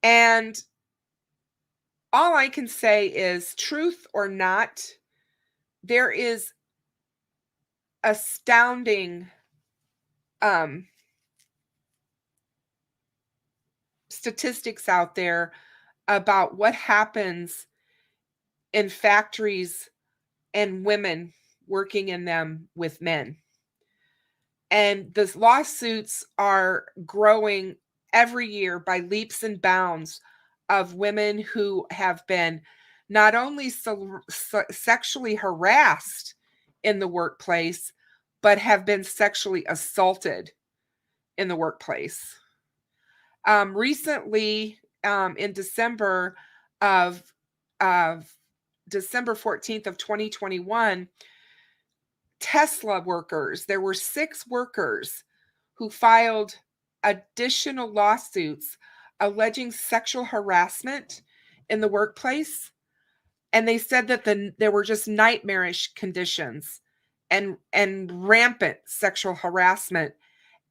And all I can say is, truth or not, there is astounding statistics out there about what happens in factories and women working in them with men. And the lawsuits are growing every year by leaps and bounds of women who have been not only sexually harassed in the workplace, but have been sexually assaulted in the workplace. Recently, in December of December 14th of 2021, Tesla workers, there were 6 workers who filed additional lawsuits alleging sexual harassment in the workplace. And they said that there were just nightmarish conditions and rampant sexual harassment.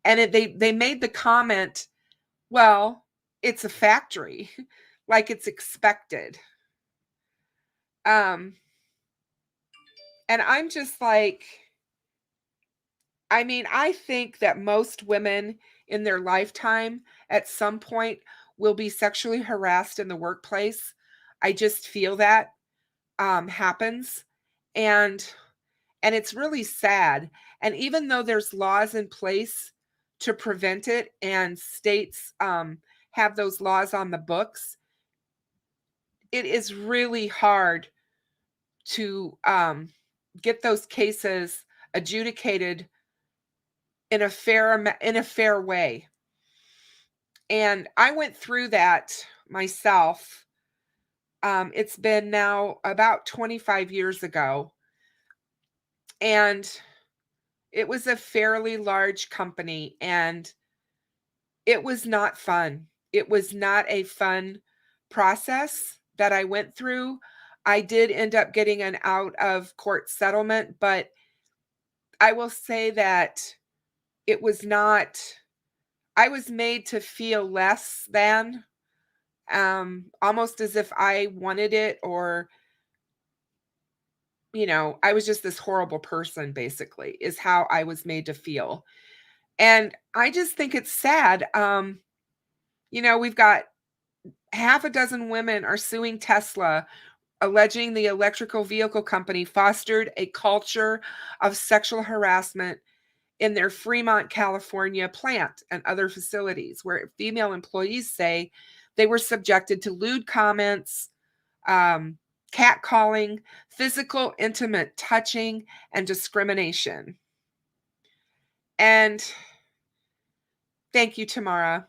And they made the comment, well, it's a factory, like it's expected. And I'm just like, I mean, I think that most women in their lifetime at some point will be sexually harassed in the workplace. I just feel that happens. And it's really sad. And even though there's laws in place to prevent it and states have those laws on the books, it is really hard to get those cases adjudicated in a fair way. And I went through that myself. It's been now about 25 years ago. And it was a fairly large company, and it was not fun. It was not a fun process that I went through. I did end up getting an out of court settlement, but I will say that it was not, I was made to feel less than, almost as if I wanted it, or, I was just this horrible person, basically, is how I was made to feel. And I just think it's sad. We've got half a dozen women are suing Tesla, alleging the electrical vehicle company fostered a culture of sexual harassment in their Fremont, California plant and other facilities, where female employees say they were subjected to lewd comments, catcalling, physical, intimate touching, and discrimination. And thank you, Tamara.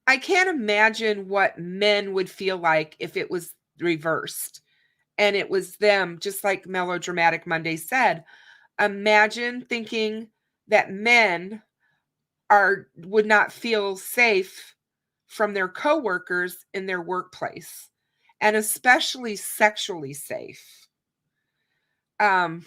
I can't imagine what men would feel like if it was reversed and it was them, just like Melodramatic Monday said. Imagine thinking that men would not feel safe from their coworkers in their workplace. and especially sexually safe. In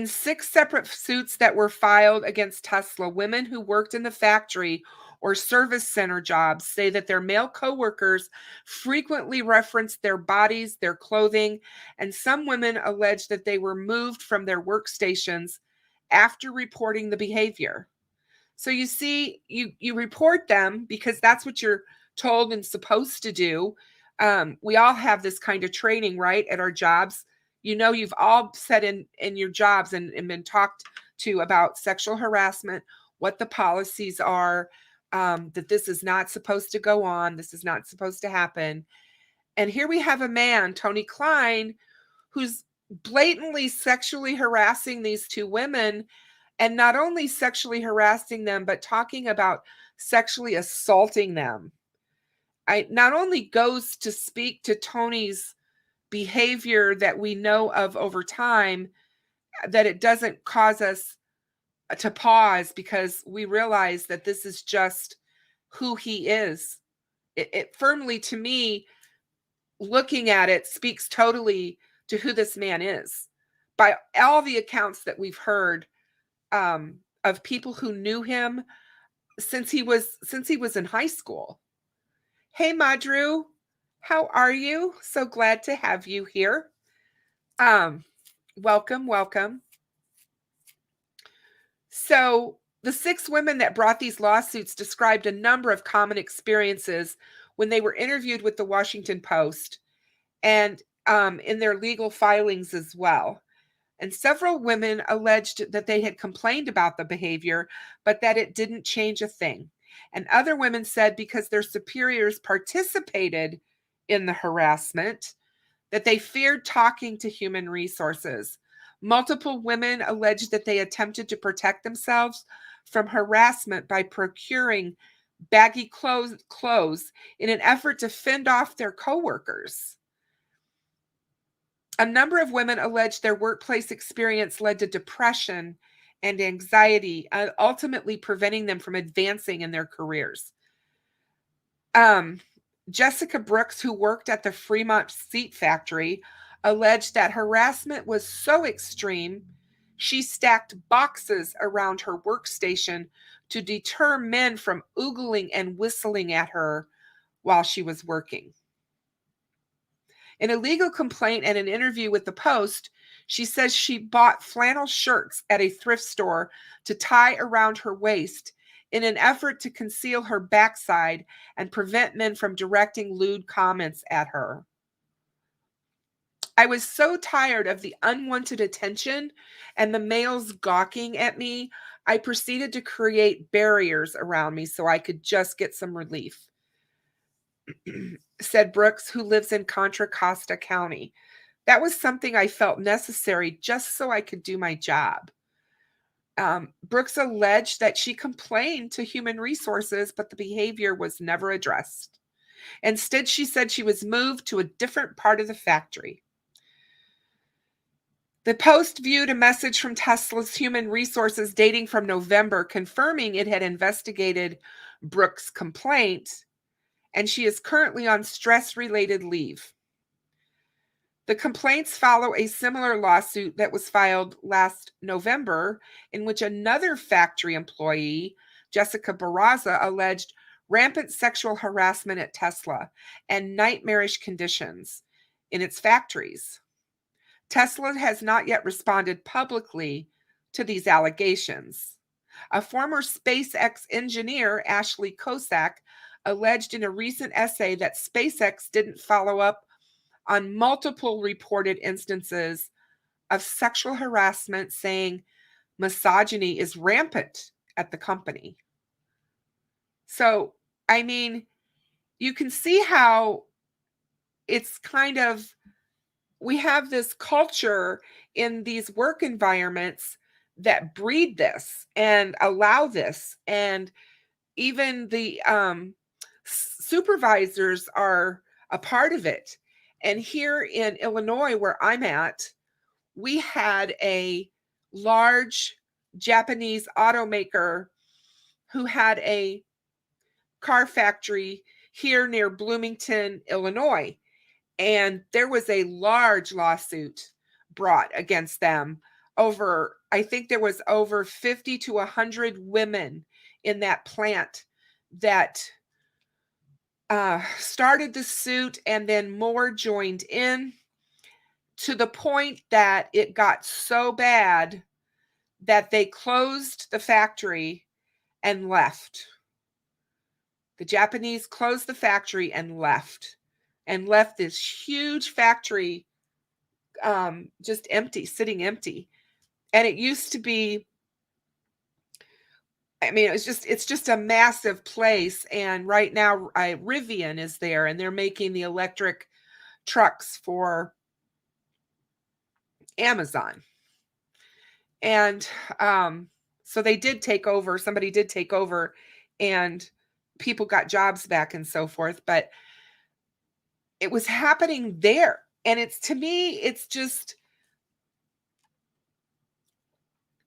6 separate suits that were filed against Tesla, women who worked in the factory or service center jobs say that their male coworkers frequently referenced their bodies, their clothing, and some women allege that they were moved from their workstations after reporting the behavior. So you see, you report them because that's what you're told and supposed to do. We all have this kind of training, right, at our jobs. You've all said in your jobs and been talked to about sexual harassment, what the policies are, that this is not supposed to go on, this is not supposed to happen. And here we have a man, Tony Klein, who's blatantly sexually harassing these 2 women, and not only sexually harassing them, but talking about sexually assaulting them. I not only goes to speak to Tony's behavior that we know of over time, that it doesn't cause us to pause because we realize that this is just who he is. It firmly, to me, looking at it, speaks totally to who this man is. By all the accounts that we've heard of people who knew him since he was in high school. Hey, Madru, how are you? So glad to have you here. Welcome, welcome. So the 6 women that brought these lawsuits described a number of common experiences when they were interviewed with the Washington Post and in their legal filings as well. And several women alleged that they had complained about the behavior, but that it didn't change a thing. And other women said because their superiors participated in the harassment, that they feared talking to human resources. Multiple women alleged that they attempted to protect themselves from harassment by procuring baggy clothes in an effort to fend off their coworkers. A number of women alleged their workplace experience led to depression and anxiety, ultimately preventing them from advancing in their careers. Jessica Brooks, who worked at the Fremont Seat Factory, alleged that harassment was so extreme, she stacked boxes around her workstation to deter men from oogling and whistling at her while she was working. In a legal complaint and an interview with the Post, she says she bought flannel shirts at a thrift store to tie around her waist in an effort to conceal her backside and prevent men from directing lewd comments at her. I was so tired of the unwanted attention and the males gawking at me, I proceeded to create barriers around me so I could just get some relief, said Brooks, who lives in Contra Costa County. That was something I felt necessary just so I could do my job. Brooks alleged that she complained to human resources, but the behavior was never addressed. Instead, she said she was moved to a different part of the factory. The Post viewed a message from Tesla's human resources dating from November, confirming it had investigated Brooks' complaint, and she is currently on stress-related leave. The complaints follow a similar lawsuit that was filed last November, in which another factory employee, Jessica Barraza, alleged rampant sexual harassment at Tesla and nightmarish conditions in its factories. Tesla has not yet responded publicly to these allegations. A former SpaceX engineer, Ashley Kosak, alleged in a recent essay that SpaceX didn't follow up on multiple reported instances of sexual harassment, saying misogyny is rampant at the company. So, I mean, you can see how it's kind of, we have this culture in these work environments that breed this and allow this. And even the supervisors are a part of it. And here in Illinois, where I'm at, we had a large Japanese automaker who had a car factory here near Bloomington, Illinois. And there was a large lawsuit brought against them over, I think there was over 50 to 100 women in that plant that started the suit, and then more joined in, to the point that it got so bad that they closed the factory and left. The Japanese closed the factory and left this huge factory just empty, sitting empty. And it used to be, I mean, it's just a massive place. And right now, Rivian is there, and they're making the electric trucks for Amazon. And so they did take over, somebody did take over, and people got jobs back and so forth. But it was happening there. And it's, to me, it's just,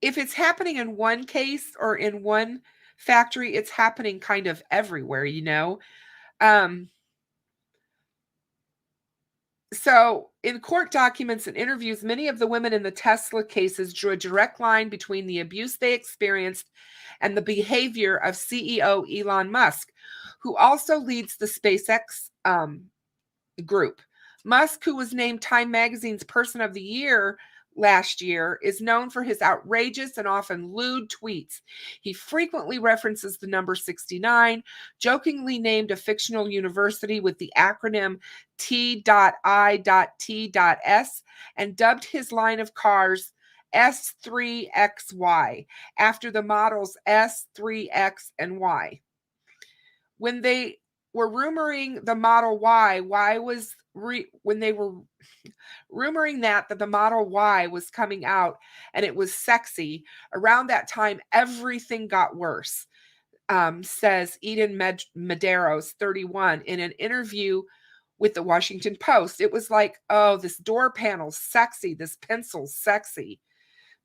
if it's happening in one case or in one factory, it's happening kind of everywhere, you know? So in court documents and interviews, many of the women in the Tesla cases drew a direct line between the abuse they experienced and the behavior of CEO Elon Musk, who also leads the SpaceX group. Musk, who was named Time Magazine's Person of the Year last year, is known for his outrageous and often lewd tweets. He frequently references the number 69, jokingly named a fictional university with the acronym T.I.T.S, and dubbed his line of cars S3XY after the models S, 3X, and Y. When they were rumoring the Model Y, when they were rumoring that the Model Y was coming out and it was sexy, around that time, everything got worse, says Eden Medeiros, 31, in an interview with the Washington Post. It was like, oh, this door panel's sexy, this pencil's sexy.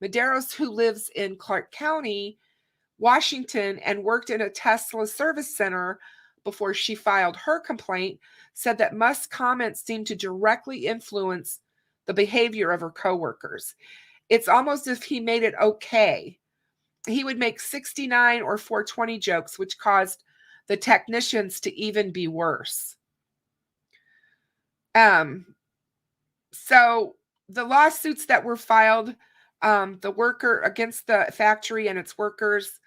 Medeiros, who lives in Clark County, Washington, and worked in a Tesla service center before she filed her complaint, said that Musk's comments seemed to directly influence the behavior of her coworkers. It's almost as if he made it okay. He would make 69 or 420 jokes, which caused the technicians to even be worse. So the lawsuits that were filed, the worker against the factory and its workers,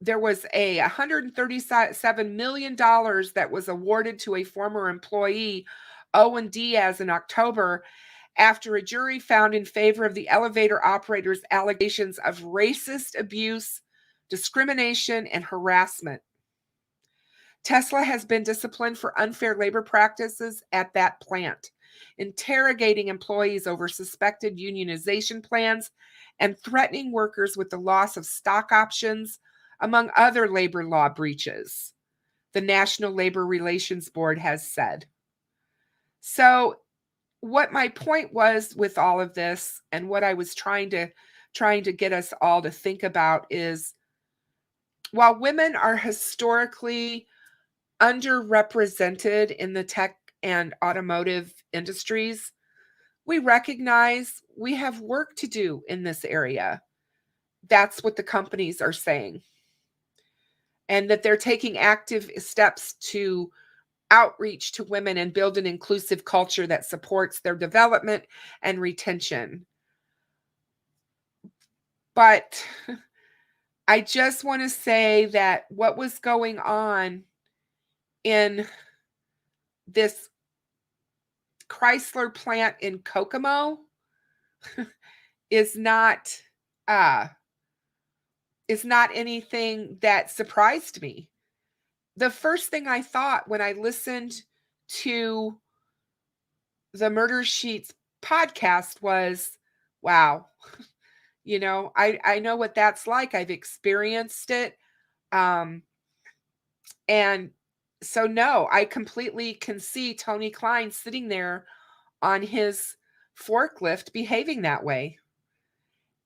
there was a $137 million that was awarded to a former employee, Owen Diaz, in October, after a jury found in favor of the elevator operator's allegations of racist abuse, discrimination, and harassment. Tesla has been disciplined for unfair labor practices at that plant, interrogating employees over suspected unionization plans and threatening workers with the loss of stock options, among other labor law breaches, the National Labor Relations Board has said. So what my point was with all of this, and what I was trying to get us all to think about, is while women are historically underrepresented in the tech and automotive industries, we recognize we have work to do in this area. That's what the companies are saying. And that they're taking active steps to outreach to women and build an inclusive culture that supports their development and retention. But I just want to say that what was going on in this Chrysler plant in Kokomo is not anything that surprised me. The first thing I thought when I listened to the Murder Sheets podcast was, wow, you know, I know what that's like. I've experienced it. And so, no, I completely can see Tony Klein sitting there on his forklift behaving that way.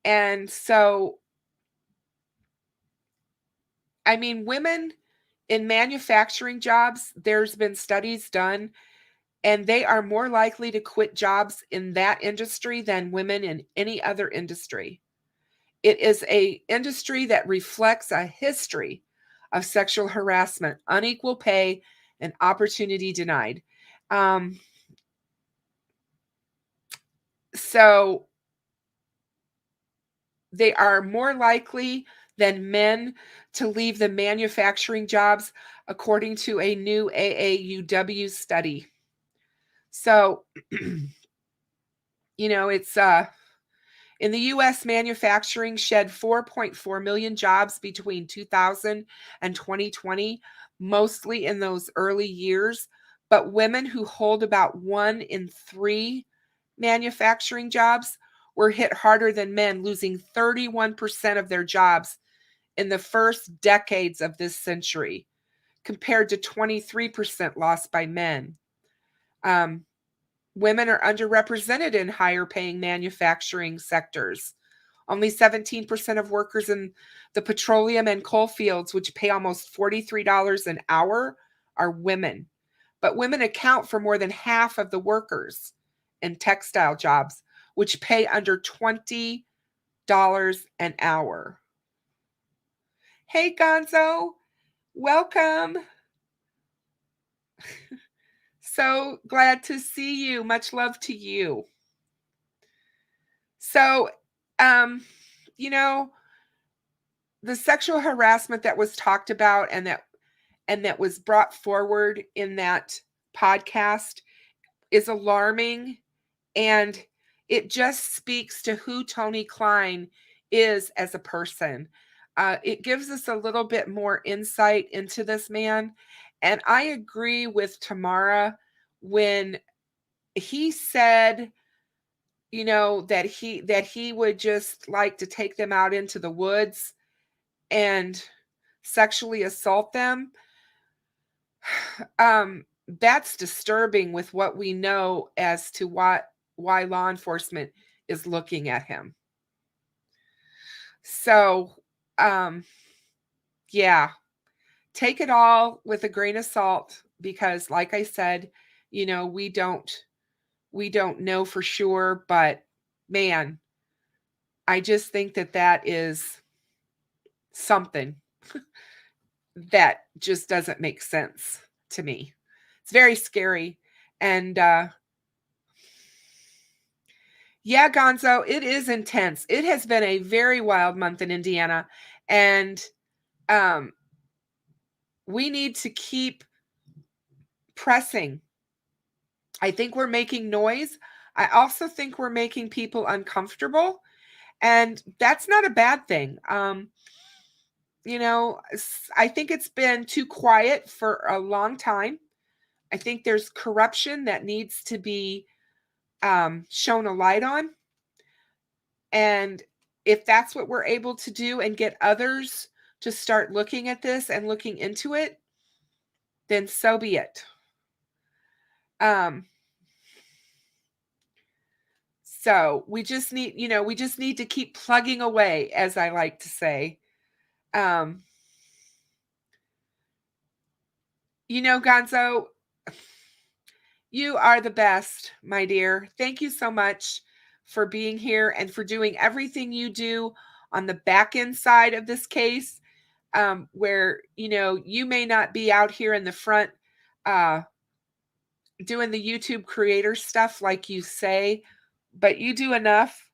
And so, I mean, women In manufacturing jobs, there's been studies done, and they are more likely to quit jobs in that industry than women in any other industry. It is a industry that reflects a history of sexual harassment, unequal pay, and opportunity denied. So they are more likely than men to leave the manufacturing jobs, according to a new AAUW study. So, it's in the US, manufacturing shed 4.4 million jobs between 2000 and 2020, mostly in those early years. But women who hold about 1 in 3 manufacturing jobs were hit harder than men, losing 31% of their jobs in the first decades of this century, compared to 23% lost by men. Women are underrepresented in higher paying manufacturing sectors. Only 17% of workers in the petroleum and coal fields, which pay almost $43 an hour, are women. But women account for more than half of the workers in textile jobs, which pay under $20 an hour. Hey, Gonzo, welcome. So glad to see you. Much love to you. So, the sexual harassment that was talked about and that was brought forward in that podcast is alarming, and it just speaks to who Tony Klein is as a person. It gives us a little bit more insight into this man, and I agree with Tamara when he said, that he would just like to take them out into the woods and sexually assault them. That's disturbing with what we know as to why law enforcement is looking at him. So, yeah, take it all with a grain of salt, because like I said, we don't know for sure, but man, I just think that is something that just doesn't make sense to me. It's very scary. And yeah, Gonzo, it is intense. It has been a very wild month in Indiana, and we need to keep pressing. I think we're making noise. I also think we're making people uncomfortable, and that's not a bad thing. I think it's been too quiet for a long time. I think there's corruption that needs to be shown a light on. And if that's what we're able to do and get others to start looking at this and looking into it, then so be it. So we just need to keep plugging away, as I like to say. Gonzo, you are the best, my dear. Thank you so much for being here and for doing everything you do on the back end side of this case, where, you may not be out here in the front doing the YouTube creator stuff like you say, but you do enough,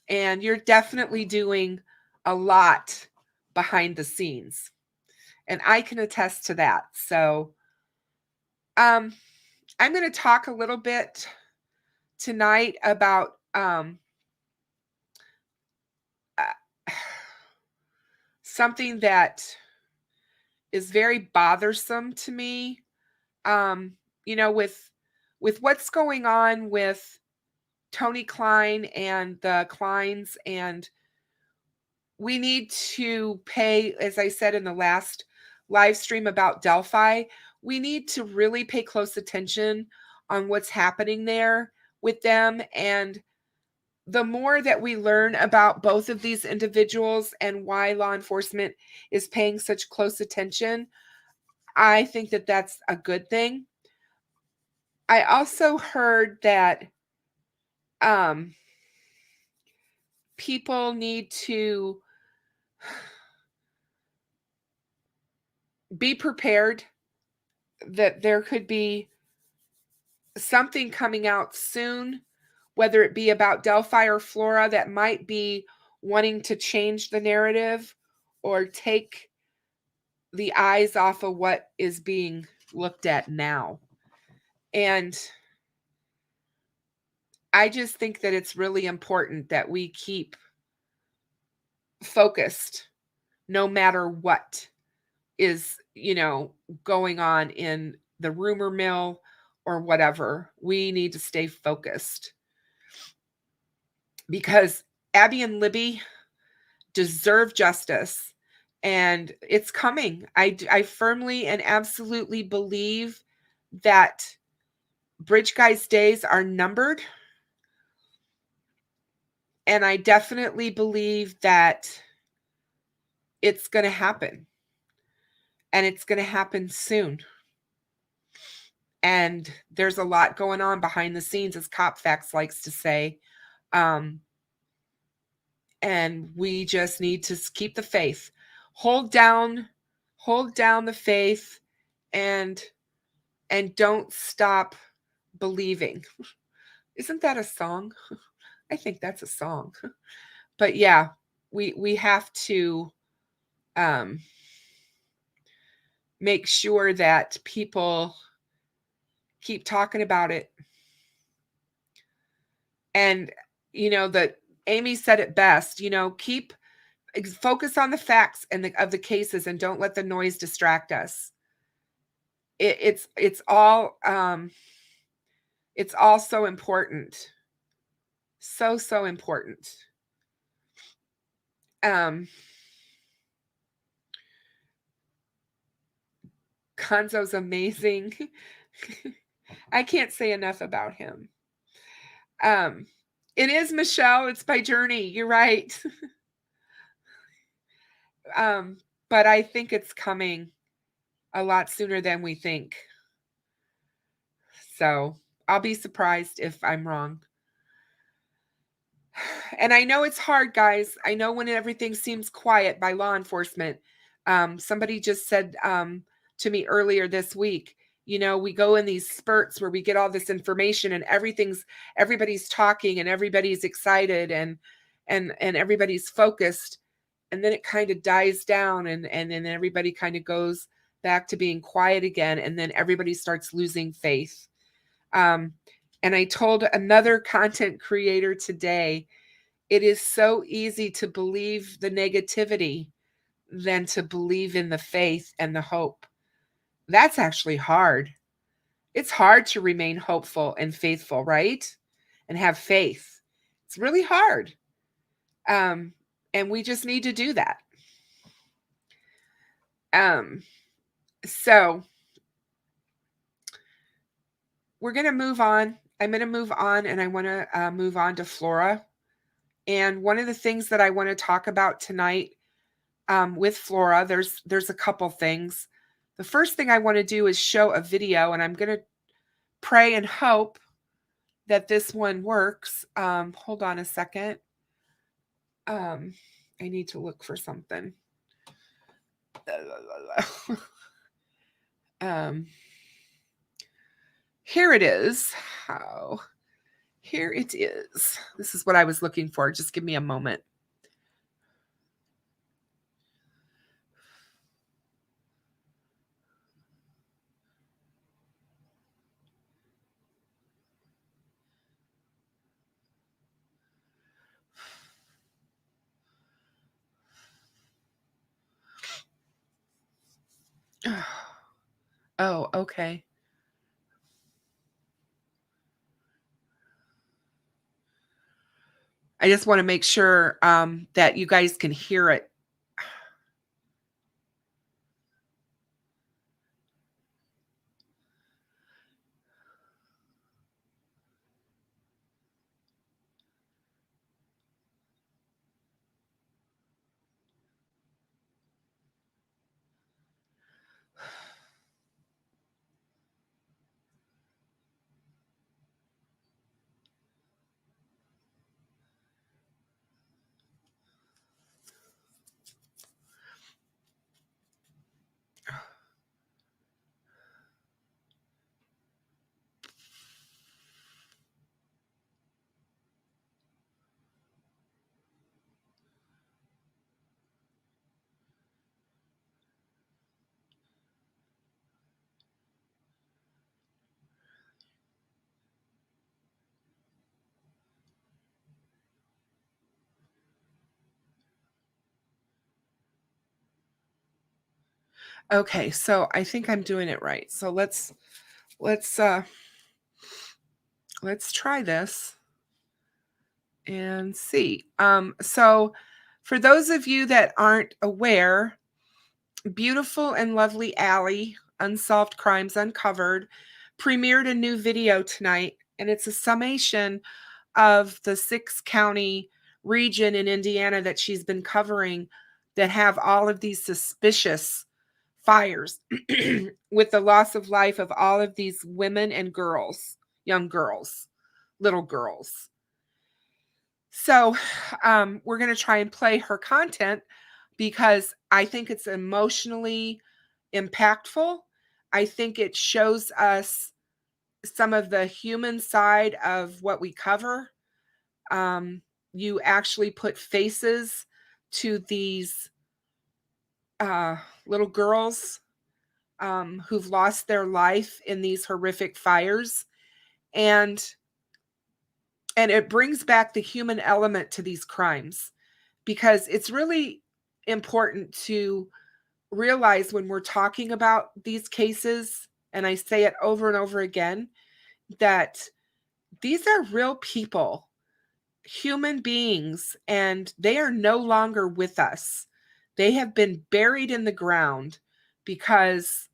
and you're definitely doing a lot behind the scenes. And I can attest to that. So, I'm going to talk a little bit tonight about something that is very bothersome to me. With what's going on with Tony Klein and the Kleins, and we need to pay, as I said in the last live stream about Delphi, we need to really pay close attention on what's happening there with them. And the more that we learn about both of these individuals and why law enforcement is paying such close attention, I think that that's a good thing. I also heard that um, people need to be prepared that there could be something coming out soon, whether it be about Delphi or Flora, that might be wanting to change the narrative or take the eyes off of what is being looked at now. And I just think that it's really important that we keep focused no matter what is, going on in the rumor mill or whatever. We need to stay focused because Abby and Libby deserve justice, and it's coming. I firmly and absolutely believe that Bridge Guy's days are numbered. And I definitely believe that it's going to happen. And it's going to happen soon. And there's a lot going on behind the scenes, as Cop Facts likes to say. And we just need to keep the faith. Hold down the faith, and don't stop believing. Isn't that a song? I think that's a song. But yeah, we have to make sure that people keep talking about it. And that Amy said it best, keep focus on the facts and of the cases, and don't let the noise distract us. It's all so important. So important. Konzo's amazing. I can't say enough about him. It is, Michelle. It's by Journey. You're right. But I think it's coming a lot sooner than we think. So I'll be surprised if I'm wrong. And I know it's hard, guys. I know when everything seems quiet by law enforcement. Somebody just said to me earlier this week, we go in these spurts where we get all this information and everybody's talking and everybody's excited and everybody's focused. And then it kind of dies down and then everybody kind of goes back to being quiet again. And then everybody starts losing faith. And I told another content creator today, it is so easy to believe the negativity than to believe in the faith and the hope. That's actually hard. It's hard to remain hopeful and faithful, right? And have faith. It's really hard. And we just need to do that. So we're going to move on. I'm going to move on, and I want to move on to Flora. And one of the things that I want to talk about tonight with Flora, there's a couple things. The first thing I want to do is show a video, and I'm going to pray and hope that this one works. Hold on a second. I need to look for something. Here it is. Here it is. This is what I was looking for. Just give me a moment. Oh, okay. I just want to make sure that you guys can hear it. Okay, so I think I'm doing it right. So let's uh let's try this and see. So for those of you that aren't aware, Beautiful and Lovely Alley, Unsolved Crimes Uncovered, premiered a new video tonight, and it's a summation of the 6-county region in Indiana that she's been covering that have all of these suspicious fires with the loss of life of all of these women and girls, young girls, little girls. So we're going to try and play her content because I think it's emotionally impactful. I think it shows us some of the human side of what we cover. You actually put faces to these little girls who've lost their life in these horrific fires, and it brings back the human element to these crimes, because it's really important to realize when we're talking about these cases, and I say it over and over again, that these are real people, human beings, and they are no longer with us. They have been buried in the ground because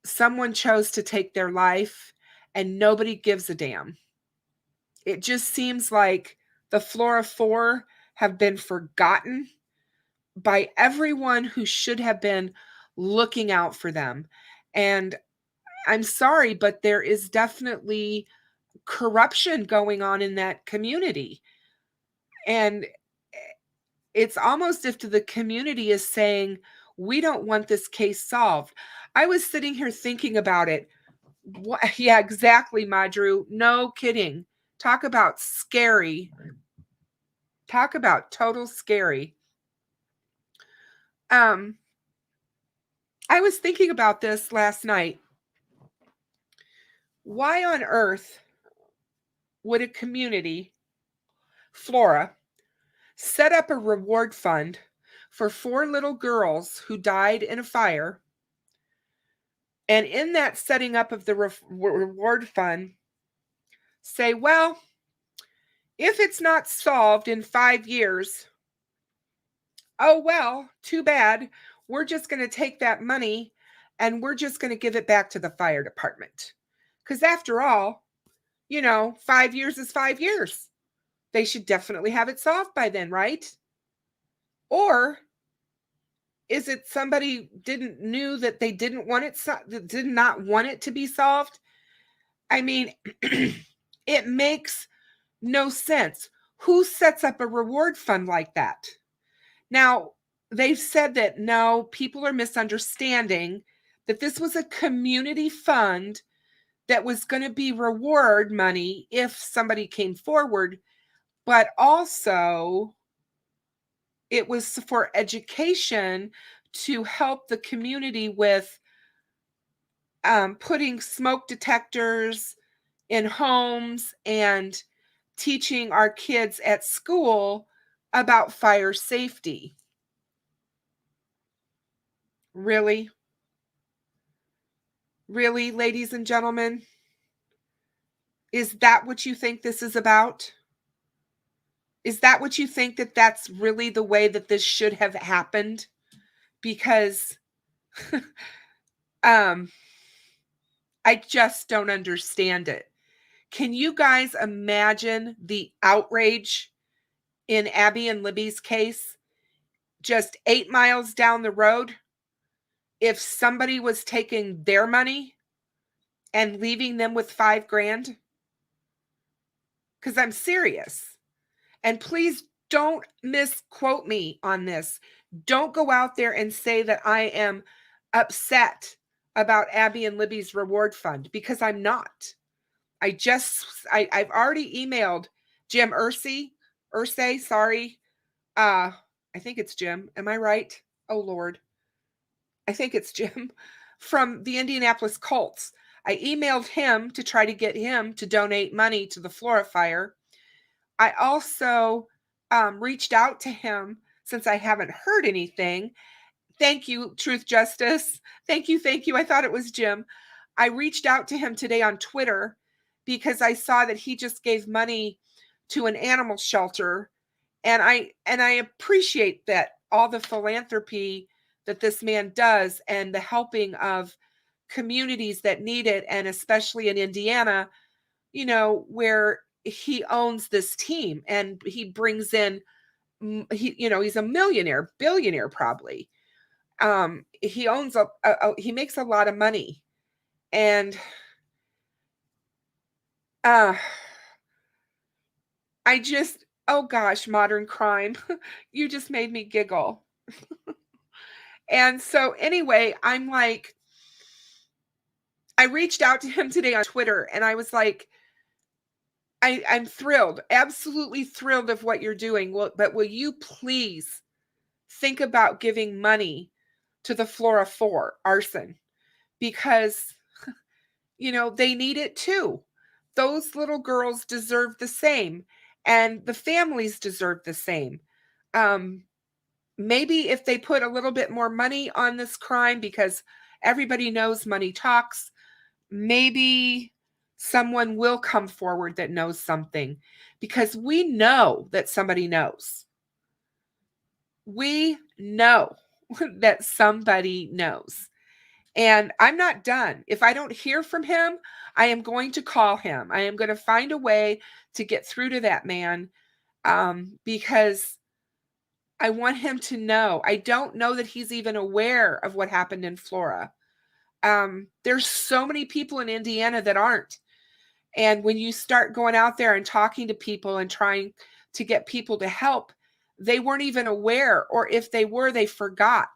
someone chose to take their life and nobody gives a damn. It just seems like the Flora 4 have been forgotten by everyone who should have been looking out for them. And I'm sorry, but there is definitely corruption going on in that community. And it's almost if the community is saying, we don't want this case solved. I was sitting here thinking about it. What, yeah, exactly, Madru. No kidding. Talk about scary. Talk about total scary. I was thinking about this last night. Why on earth would a community, Flora, set up a reward fund for 4 little girls who died in a fire? And in that setting up of the reward fund, say, well, if it's not solved in 5 years, oh, well, too bad. We're just going to take that money and we're just going to give it back to the fire department. Because after all, 5 years is 5 years. They should definitely have it solved by then, right? Or is it somebody knew that they did not want it to be solved? I mean, it makes no sense. Who sets up a reward fund like that? Now, they've said that no, people are misunderstanding that this was a community fund that was going to be reward money if somebody came forward, but also it was for education to help the community with putting smoke detectors in homes and teaching our kids at school about fire safety. Really? Really, ladies and gentlemen? Is that what you think this is about? Is that what you think, that that's really the way that this should have happened? Because I just don't understand it. Can you guys imagine the outrage in Abby and Libby's case, just 8 miles down the road, if somebody was taking their money and leaving them with $5,000? Because I'm serious. And please don't misquote me on this. Don't go out there and say that I am upset about Abby and Libby's reward fund, because I'm not. I've already emailed Jim Ursay, sorry. I think it's Jim. Am I right? Oh, Lord. I think it's Jim from the Indianapolis Colts. I emailed him to try to get him to donate money to the Flora fire. I also reached out to him, since I haven't heard anything, Thank you, Truth Justice. Thank you, thank you. I thought it was Jim. I reached out to him today on Twitter because I saw that he just gave money to an animal shelter, and I appreciate that, all the philanthropy that this man does and the helping of communities that need it, and especially in Indiana, where he owns this team and he brings in, he's a millionaire, billionaire probably. He owns he makes a lot of money, and uh I just, oh gosh, modern crime. You just made me giggle. And so anyway, I'm like, I reached out to him today on Twitter, and I was like, I'm thrilled, absolutely thrilled of what you're doing. But will you please think about giving money to the Flora 4 arson? Because, they need it too. Those little girls deserve the same, and the families deserve the same. Um, Maybe if they put a little bit more money on this crime, because everybody knows money talks, maybe someone will come forward that knows something, because we know that somebody knows. We know that somebody knows. And I'm not done. If I don't hear from him, I am going to call him. I am going to find a way to get through to that man, because I want him to know. I don't know that he's even aware of what happened in Flora. There's so many people in Indiana that aren't. And when you start going out there and talking to people and trying to get people to help, they weren't even aware, or if they were, they forgot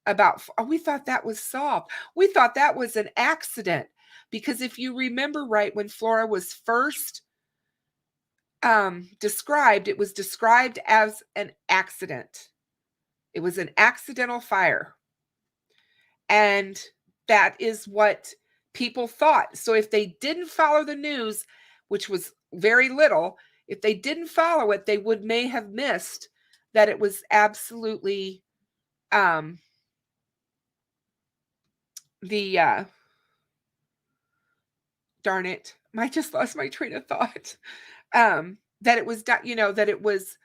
about, oh, we thought that was solved. We thought that was an accident. Because if you remember right, when Flora was first described, it was described as an accident. It was an accidental fire. And that is what people thought. So if they didn't follow the news, which was very little, if they didn't follow it, they may have missed that it was absolutely the darn it, I just lost my train of thought. That it was that it was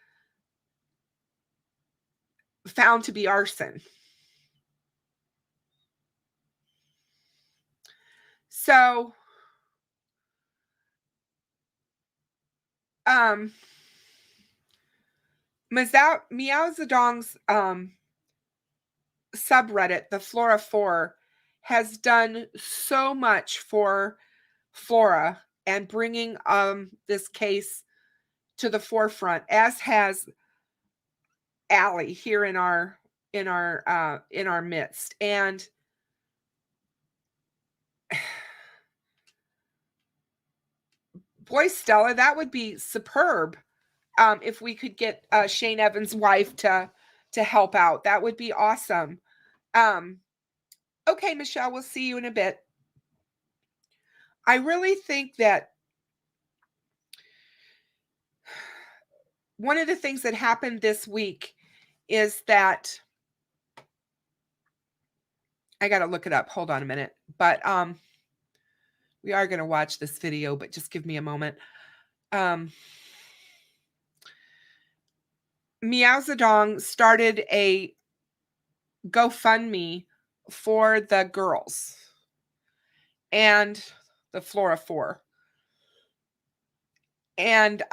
found to be arson. So Meow Zedong's subreddit, the Flora 4, has done so much for Flora and bringing this case to the forefront, as has Allie here in our midst. And boy, Stella, that would be superb. If we could get Shane Evans' wife to help out, that would be awesome. Okay, Michelle, we'll see you in a bit. I really think that one of the things that happened this week is that, I got to look it up. Hold on a minute. But we are going to watch this video, but just give me a moment. Meow Zedong started a GoFundMe for the girls and the Flora 4. And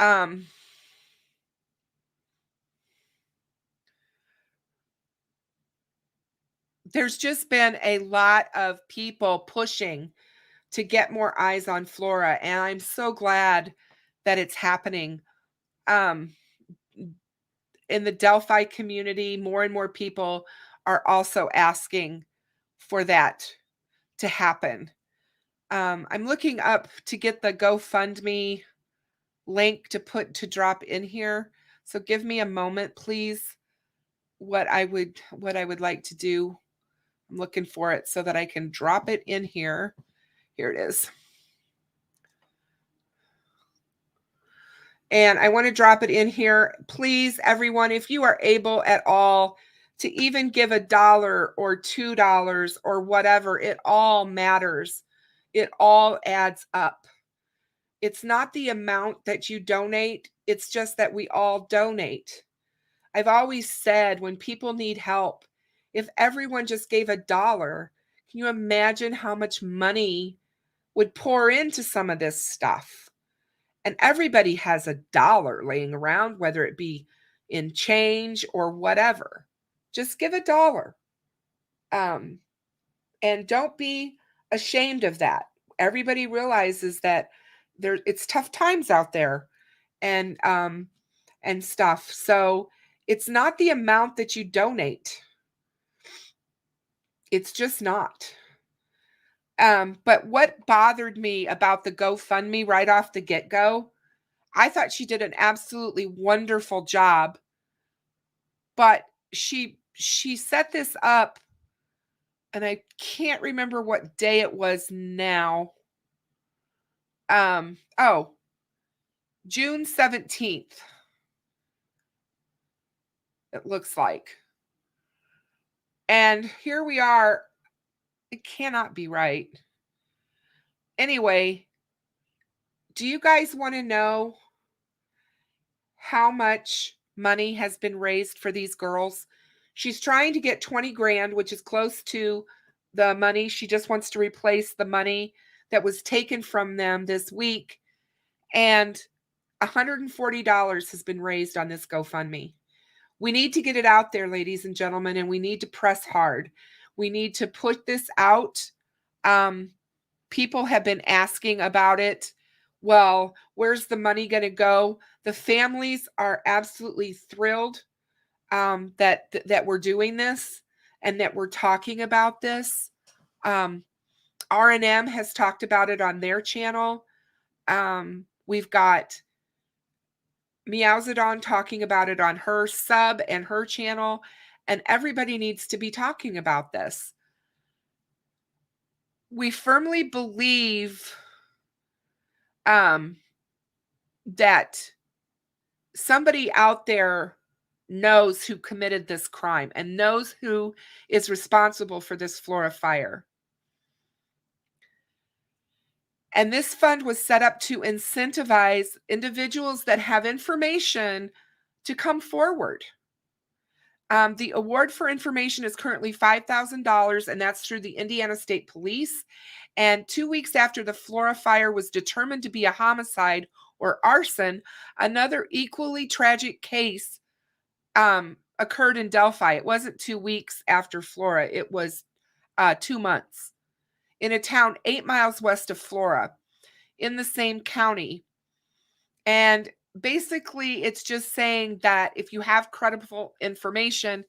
there's just been a lot of people pushing to get more eyes on Flora, and I'm so glad that it's happening. In the Delphi community, more and more people are also asking for that to happen. I'm looking up to get the GoFundMe link to drop in here. So give me a moment, please. What I would like to do. I'm looking for it so that I can drop it in here. Here it is. And I want to drop it in here. Please, everyone, if you are able at all to even give $1 or $2 or whatever. It all matters. It all adds up. It's not the amount that you donate. It's just that we all donate. I've always said when people need help, if everyone just gave $1, can you imagine how much money would pour into some of this stuff? And everybody has $1 laying around, whether it be in change or whatever. Just give $1. And don't be ashamed of that. Everybody realizes that it's tough times out there and stuff. So it's not the amount that you donate. It's just not. But what bothered me about the GoFundMe right off the get-go, I thought she did an absolutely wonderful job, but she set this up, and I can't remember what day it was now. June 17th. It looks like. And here we are. It cannot be right. Anyway, do you guys want to know how much money has been raised for these girls? She's trying to get 20 grand, which is close to the money. She just wants to replace the money that was taken from them this week. And $140 has been raised on this GoFundMe. We need to get it out there, ladies and gentlemen, and we need to press hard. We need to put this out. People have been asking about it. Well, where's the money going to go? The families are absolutely thrilled that we're doing this and that we're talking about this. R&M has talked about it on their channel. We've got Meowzadon talking about it on her sub and her channel, and everybody needs to be talking about this. We firmly believe that somebody out there knows who committed this crime and knows who is responsible for this Flora fire. And this fund was set up to incentivize individuals that have information to come forward. The award for information is currently $5,000, and that's through the Indiana State Police. And 2 weeks after the Flora fire was determined to be a homicide or arson, another equally tragic case occurred in Delphi. It wasn't 2 weeks after Flora. It was 2 months in a town 8 miles west of Flora in the same county. And basically, it's just saying that if you have credible information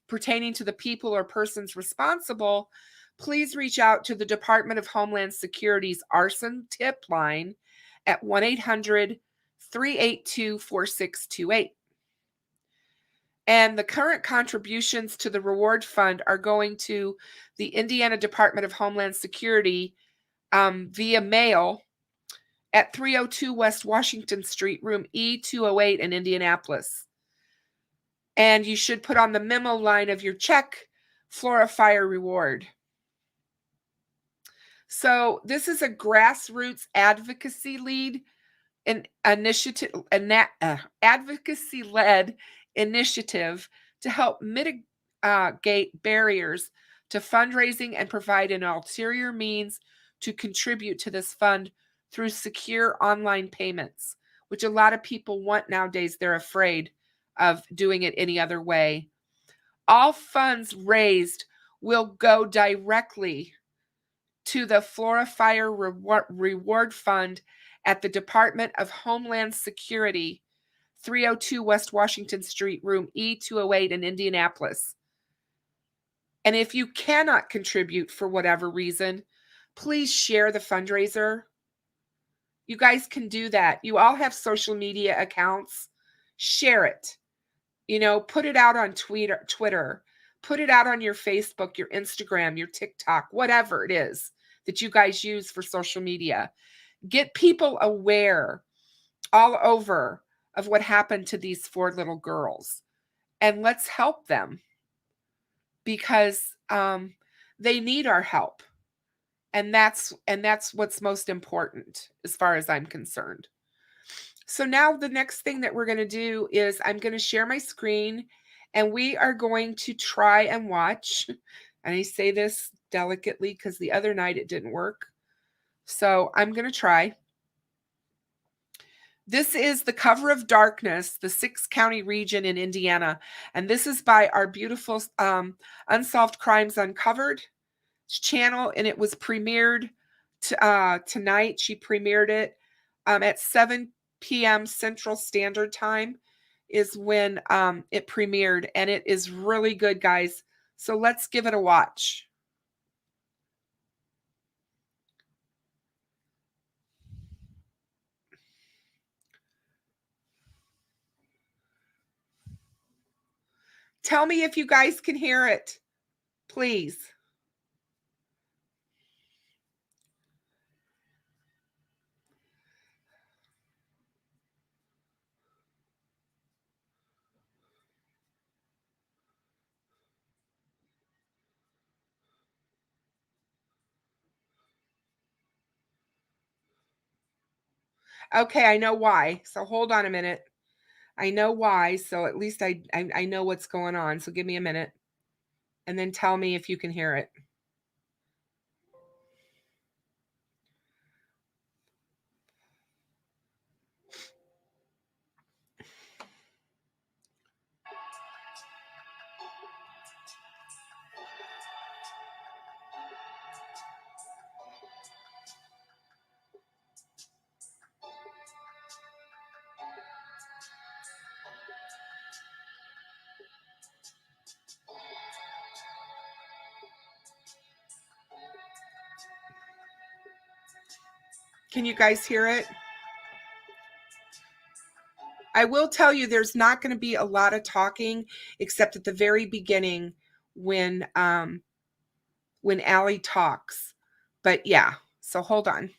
pertaining to the people or persons responsible, please reach out to the Department of Homeland Security's arson tip line at 1-800-382-4628. And the current contributions to the reward fund are going to the Indiana Department of Homeland Security via mail at 302 West Washington Street, room E208 in Indianapolis. And you should put on the memo line of your check, Flora Fire Reward. So this is a grassroots advocacy lead an initiative, advocacy-led initiative to help mitigate barriers to fundraising and provide an ulterior means to contribute to this fund through secure online payments, which a lot of people want nowadays. They're afraid of doing it any other way. All funds raised will go directly to the Flora Fire Reward Fund at the Department of Homeland Security, 302 West Washington Street, room E208 in Indianapolis. And if you cannot contribute for whatever reason, please share the fundraiser. You guys can do that. You all have social media accounts. Share it. Put it out on Twitter. Put it out on your Facebook, your Instagram, your TikTok, whatever it is that you guys use for social media. Get people aware all over of what happened to these 4 little girls. and let's help them, because they need our help. And that's what's most important as far as I'm concerned. So now the next thing that we're going to do is I'm going to share my screen, and we are going to try and watch. And I say this delicately because the other night it didn't work. So I'm going to try. This is The Cover of Darkness, the 6-county region in Indiana. And this is by our beautiful Unsolved Crimes Uncovered channel. And it was premiered tonight. She premiered it at 7 p.m. Central Standard Time is when it premiered. And it is really good, guys. So let's give it a watch. Tell me if you guys can hear it, please. Okay, I know why. So hold on a minute. I know why, so at least I know what's going on. So give me a minute, and then tell me if you can hear it. Can you guys hear it? I will tell you there's not going to be a lot of talking except at the very beginning when Allie talks. But yeah, so hold on.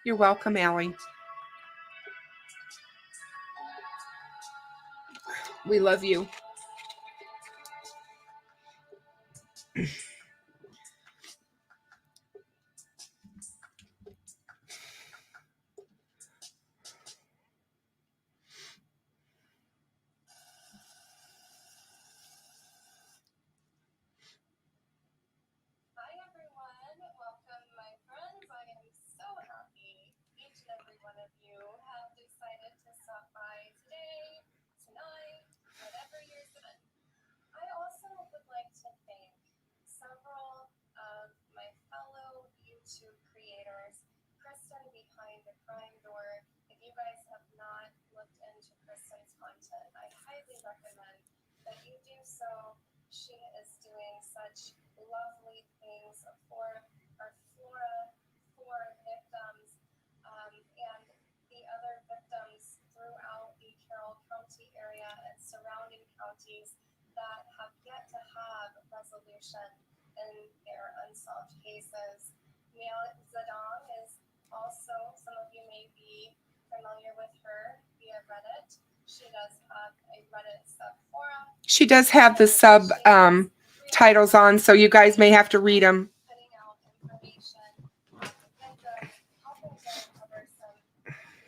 You're welcome, Allie. We love you. She is doing such lovely things for our Flora, for victims, and the other victims throughout the Carroll County area and surrounding counties that have yet to have resolution in their unsolved cases. Mia Zedong is also, some of you may be familiar with her via Reddit. She does have a Reddit sub-forum. She does have the sub titles on, so you guys may have to read them. Putting out information on the victims, helping to uncover some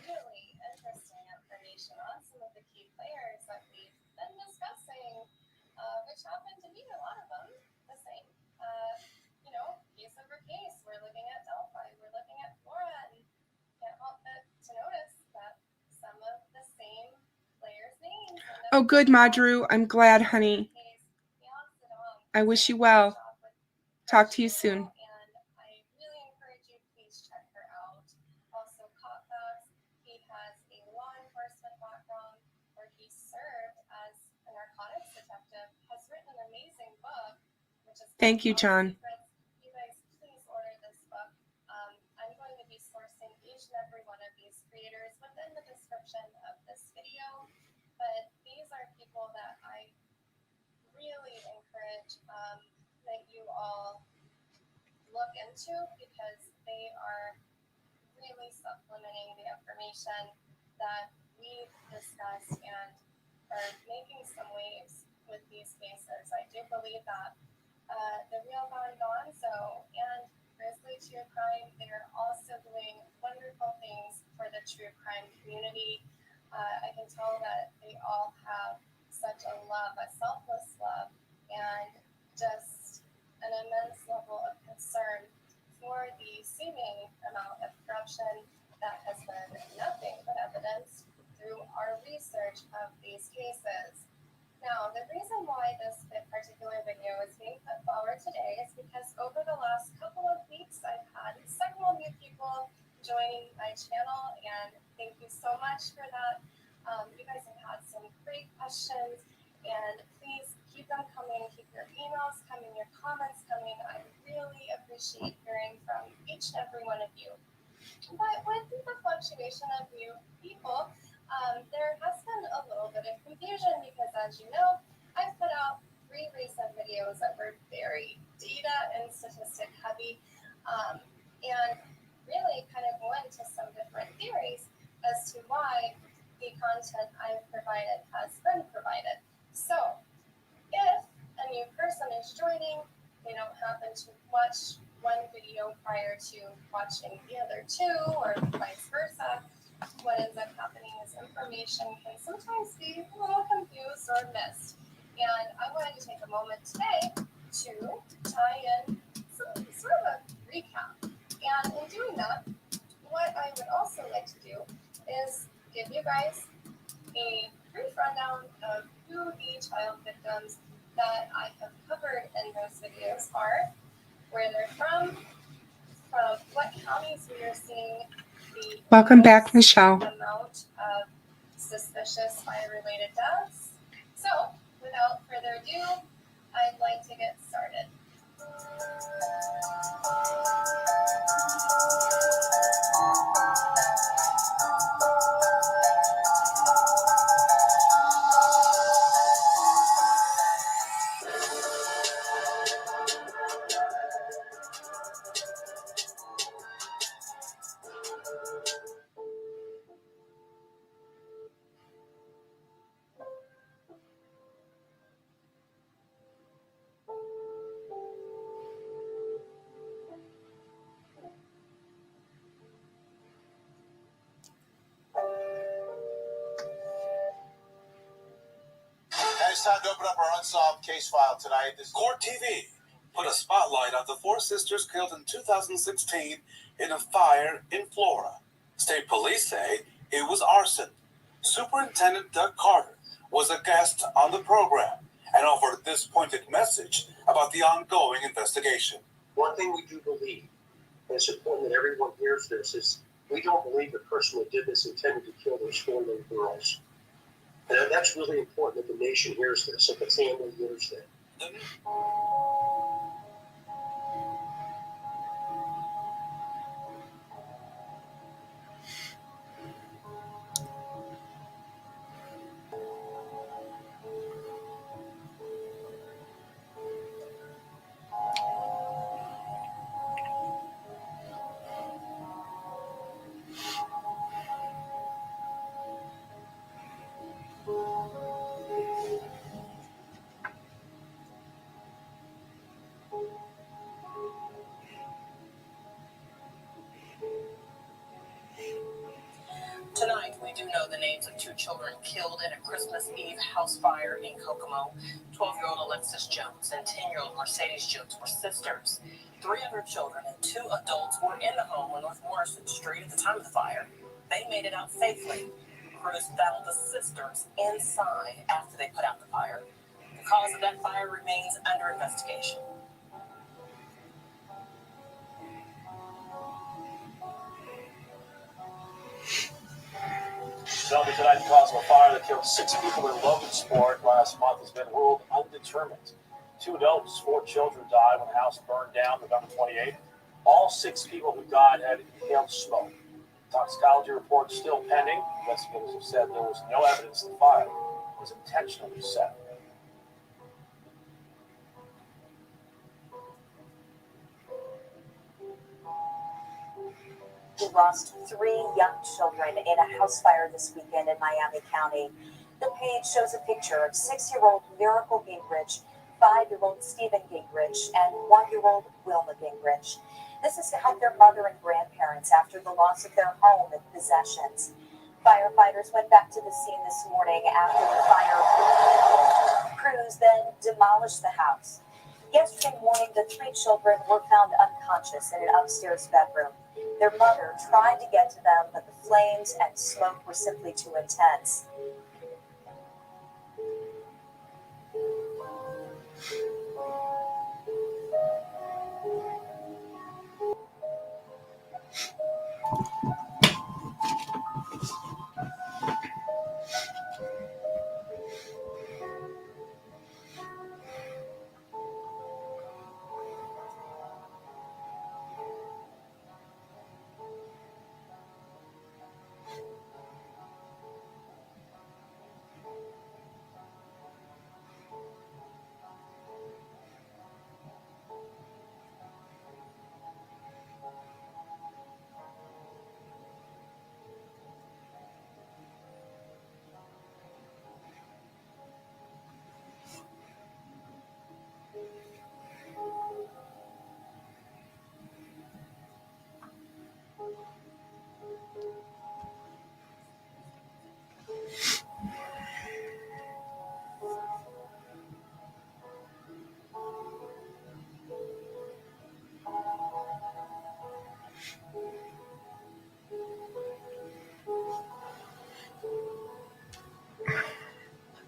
really interesting information on some of the key players that we've been discussing, which happen to be a lot of them the same. Case over case, we're looking at Delphi, we're looking at Flora, and can't help but Oh, good, Madru. I'm glad, honey. I wish you well. Talk to you soon. And I really encourage you, please check her out. Also, Cotfax, he has a law enforcement background where he served as a narcotics detective, has written an amazing book, which is Thank you, John. You guys, please order this book. I'm going to be sourcing each and every one of these creators within the description of this video, but these are people that I really encourage that you all look into, because they are really supplementing the information that we've discussed and are making some waves with these cases. I do believe that the Real Gone Gonzo and Grizzly True Crime, they're also doing wonderful things for the true crime community. I can tell that they all have such a love, a selfless love, and just an immense level of concern for the seeming amount of corruption that has been nothing but evidenced through our research of these cases. Now, the reason why this particular video is being put forward today is because over the last couple of weeks, I've had several new people joining my channel, and thank you so much for that. You guys have had some great questions, and please keep them coming. Keep your emails coming, your comments coming. I really appreciate hearing from each and every one of you. But with the fluctuation of new people, there has been a little bit of confusion because, as you know, I've put out 3 recent videos that were very data and statistic heavy, and really kind of went to some different theories as to why the content I've provided has been provided. So, if a new person is joining, they don't happen to watch one video prior to watching the other 2, or vice versa, what ends up happening is information can sometimes be a little confused or missed. And I wanted to take a moment today to tie in some sort of a recap. And in doing that, what I would also like to do is give you guys a brief rundown of who the child victims that I have covered in those videos are, where they're from what counties we are seeing the Welcome back, Michelle. amount of suspicious fire-related deaths. So, without further ado, I'd like to get started. It's time to open up our unsolved case file tonight. This Court TV put a spotlight on the 4 sisters killed in 2016 in a fire in Flora. State police say it was arson. Superintendent Doug Carter was a guest on the program and offered this pointed message about the ongoing investigation. One thing we do believe, and it's important that everyone hears this, is we don't believe the person who did this intended to kill those 4 little girls. And that's really important that the nation hears this, that the family hears that. Tonight, we do know the names of 2 children killed in a Christmas Eve house fire in Kokomo. 12-year-old Alexis Jones and 10-year-old Mercedes Jones were sisters. 3 other children and 2 adults were in the home on North Morrison Street at the time of the fire. They made it out safely. crews battled the sisters inside after they put out the fire. The cause of that fire remains under investigation. Delphi tonight, the cause of a fire that killed 6 people in Logansport last month has been ruled undetermined. 2 adults, 4 children died when the house burned down November 28th. All 6 people who died had inhaled smoke. Toxicology report still pending. Investigators have said there was no evidence the fire was intentionally set. We lost 3 young children in a house fire this weekend in Miami County. The page shows a picture of 6-year-old Miracle Gingrich, 5-year-old Stephen Gingrich, and 1-year-old Wilma Gingrich. This is to help their mother and grandparents after the loss of their home and possessions. Firefighters went back to the scene this morning after the fire. Crews then demolished the house. Yesterday morning, the 3 children were found unconscious in an upstairs bedroom. Their mother tried to get to them, but the flames and smoke were simply too intense.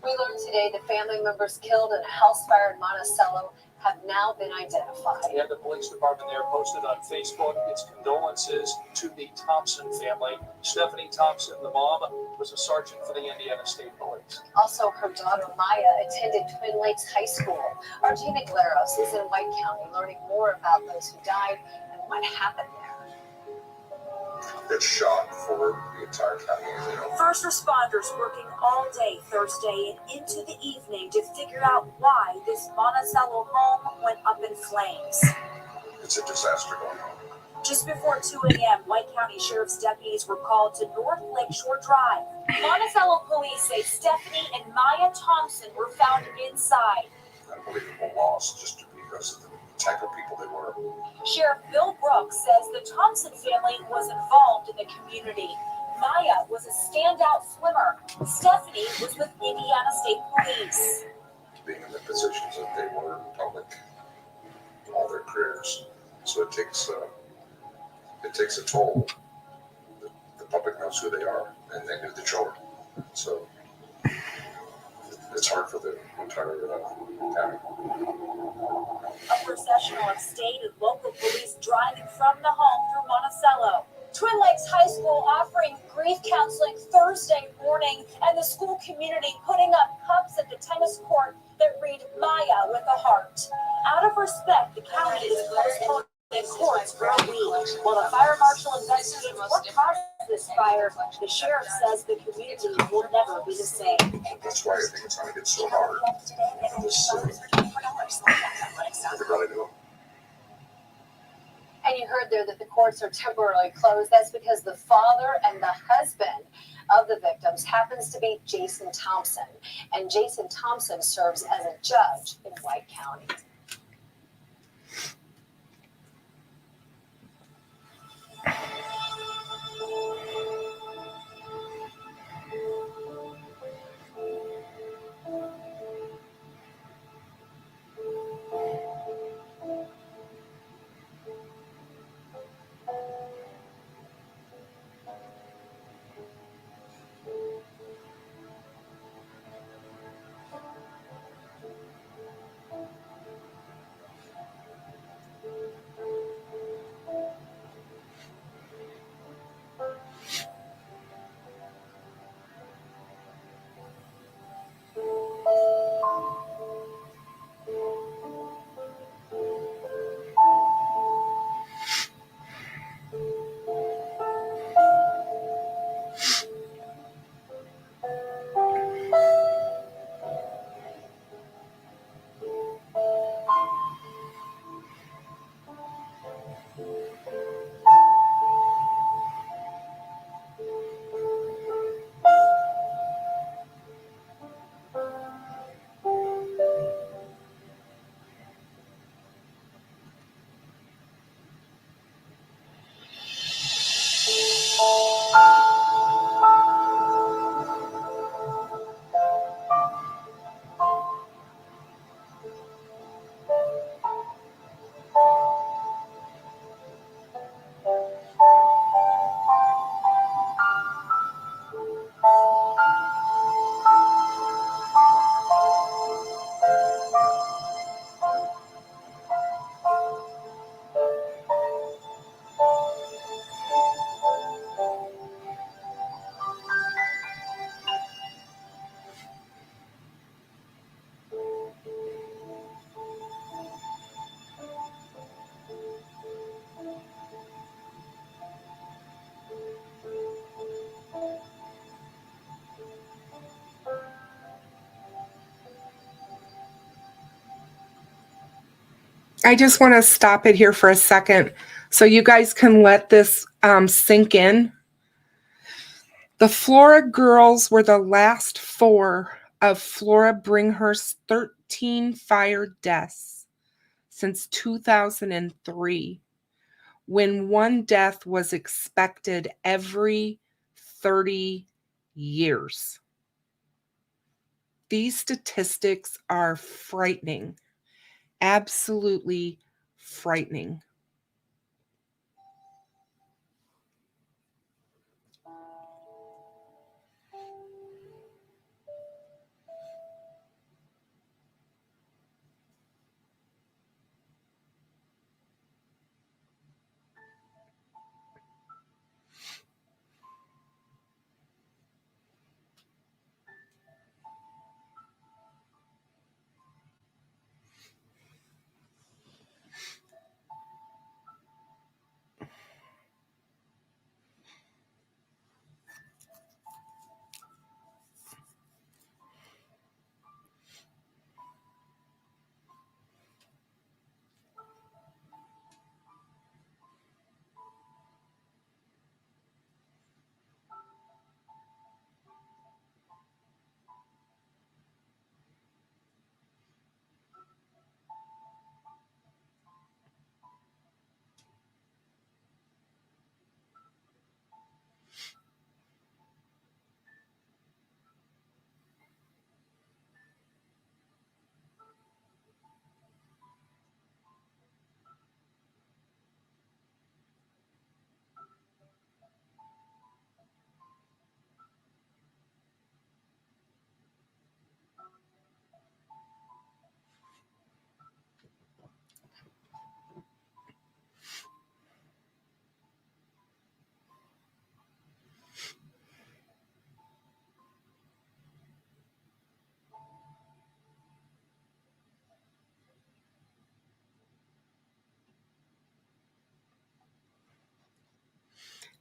We learned today the family members killed in a house fire in Monticello have now been identified. Yeah, the police department there posted on Facebook its condolences to the Thompson family. Stephanie Thompson, the mom, was a sergeant for the Indiana State Police. Also, her daughter Maya attended Twin Lakes High School. Argina Glaros is in White County learning more about those who died and what happened there. It's shock for the entire county. First responders working all day Thursday and into the evening to figure out why this Monticello home went up in flames. It's a disaster going on. Just before 2 a.m., White County Sheriff's deputies were called to North Lakeshore Drive. Monticello police say Stephanie and Maya Thompson were found inside. Unbelievable loss just because of the type of people they were. Sheriff Bill Brooks says the Thompson family was involved in the community. Maya was a standout swimmer. Stephanie was with Indiana State Police. Being in the positions that they were in public all their careers. So it takes a toll. The public knows who they are, and they knew the children. So it's hard for the entire county. A processional of state and local police driving from the home through Monticello. Twin Lakes High School offering grief counseling Thursday morning, and the school community putting up cups at the tennis court that read Maya with a heart. Out of respect, the county is postponing the courts for a week. While the fire marshal investigates what caused this fire, the sheriff says the community will never be the same. That's why I think it's going to get so hard. Everybody knew. And you heard there that the courts are temporarily closed. That's because the father and the husband of the victims happens to be Jason Thompson. And Jason Thompson serves as a judge in White County. I just want to stop it here for a second so you guys can let this sink in. The Flora girls were the last 4 of Flora Bringhurst's 13 fire deaths since 2003, when one death was expected every 30 years. These statistics are frightening, absolutely frightening.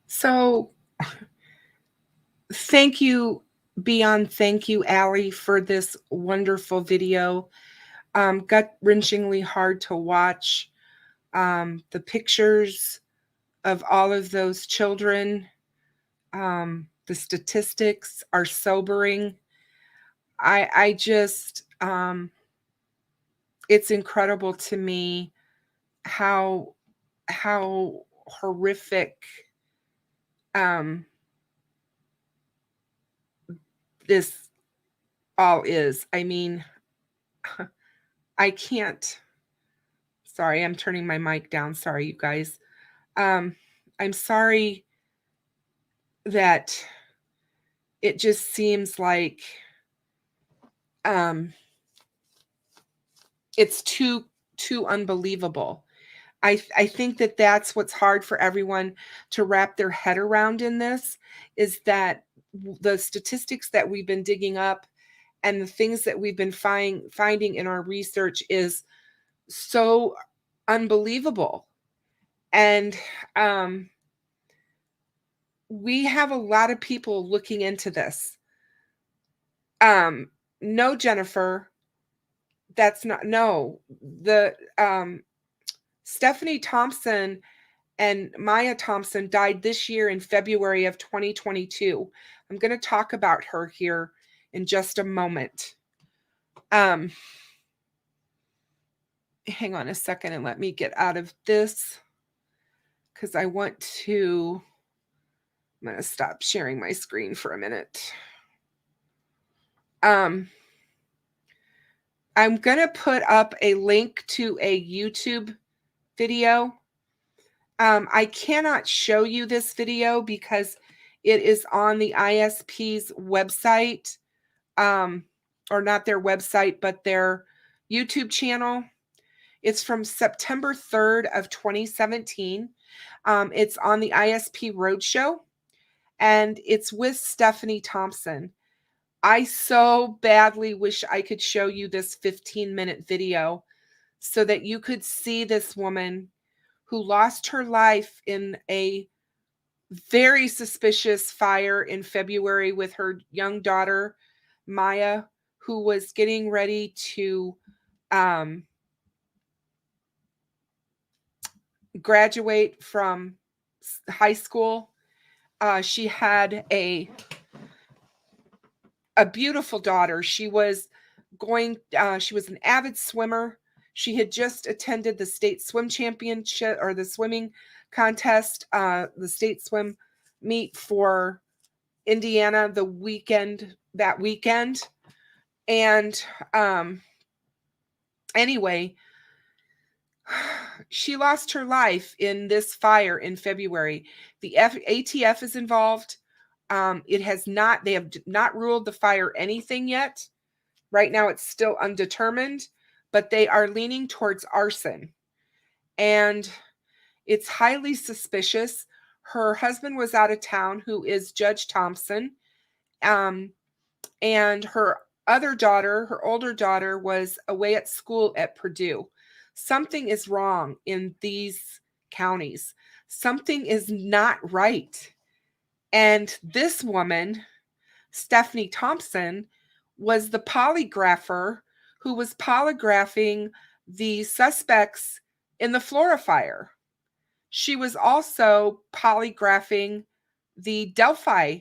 So thank you, thank you, Allie, for this wonderful video. Gut-wrenchingly hard to watch. The pictures of all of those children, the statistics are sobering. I just, it's incredible to me how horrific this all is. I mean, I can't. Sorry, I'm turning my mic down. Sorry, you guys. I'm sorry that it just seems like it's too unbelievable. I think that that's what's hard for everyone to wrap their head around in this, is that the statistics that we've been digging up and the things that we've been finding in our research is so unbelievable. And we have a lot of people looking into this. No, Jennifer, that's not, no. The Stephanie Thompson and Maya Thompson died this year in February of 2022. I'm going to talk about her here in just a moment. Hang on a second and let me get out of this, because I want to, I'm going to stop sharing my screen for a minute. I'm going to put up a link to a YouTube video. I cannot show you this video because it is on the ISP's website, or not their website, but their YouTube channel. It's from September 3rd of 2017. It's on the ISP Roadshow, and it's with Stephanie Thompson. I so badly wish I could show you this 15-minute video so that you could see this woman who lost her life in a very suspicious fire in February with her young daughter, Maya, who was getting ready to graduate from high school. She had a beautiful daughter. She was an avid swimmer. She had just attended the state swim championship, or the swimming contest, the state swim meet for Indiana that weekend. And anyway, she lost her life in this fire in February. The ATF is involved. They have not ruled the fire anything yet. Right now it's still undetermined, but they are leaning towards arson. And it's highly suspicious. Her husband was out of town, who is Judge Thompson. And her older daughter, was away at school at Purdue. Something is wrong in these counties. Something is not right. And this woman, Stephanie Thompson, was the polygrapher who was polygraphing the suspects in the Flora fire. She was also polygraphing the Delphi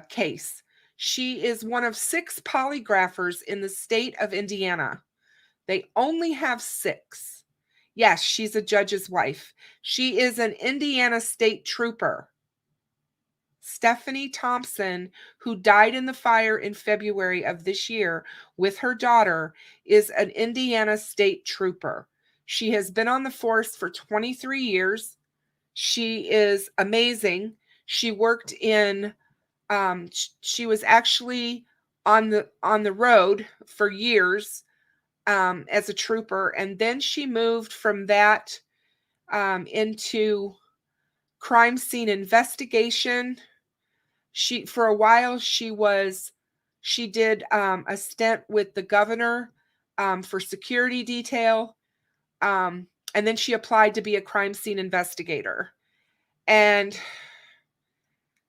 case. She is one of 6 polygraphers in the state of Indiana. They only have 6. Yes, she's a judge's wife. She is an Indiana state trooper. Stephanie Thompson, who died in the fire in February of this year with her daughter, is an Indiana state trooper. She has been on the force for 23 years. She is amazing. She worked in she was actually on the road for years as a trooper, and then she moved from that into crime scene investigation. For a while she did a stint with the governor for security detail, and then she applied to be a crime scene investigator. And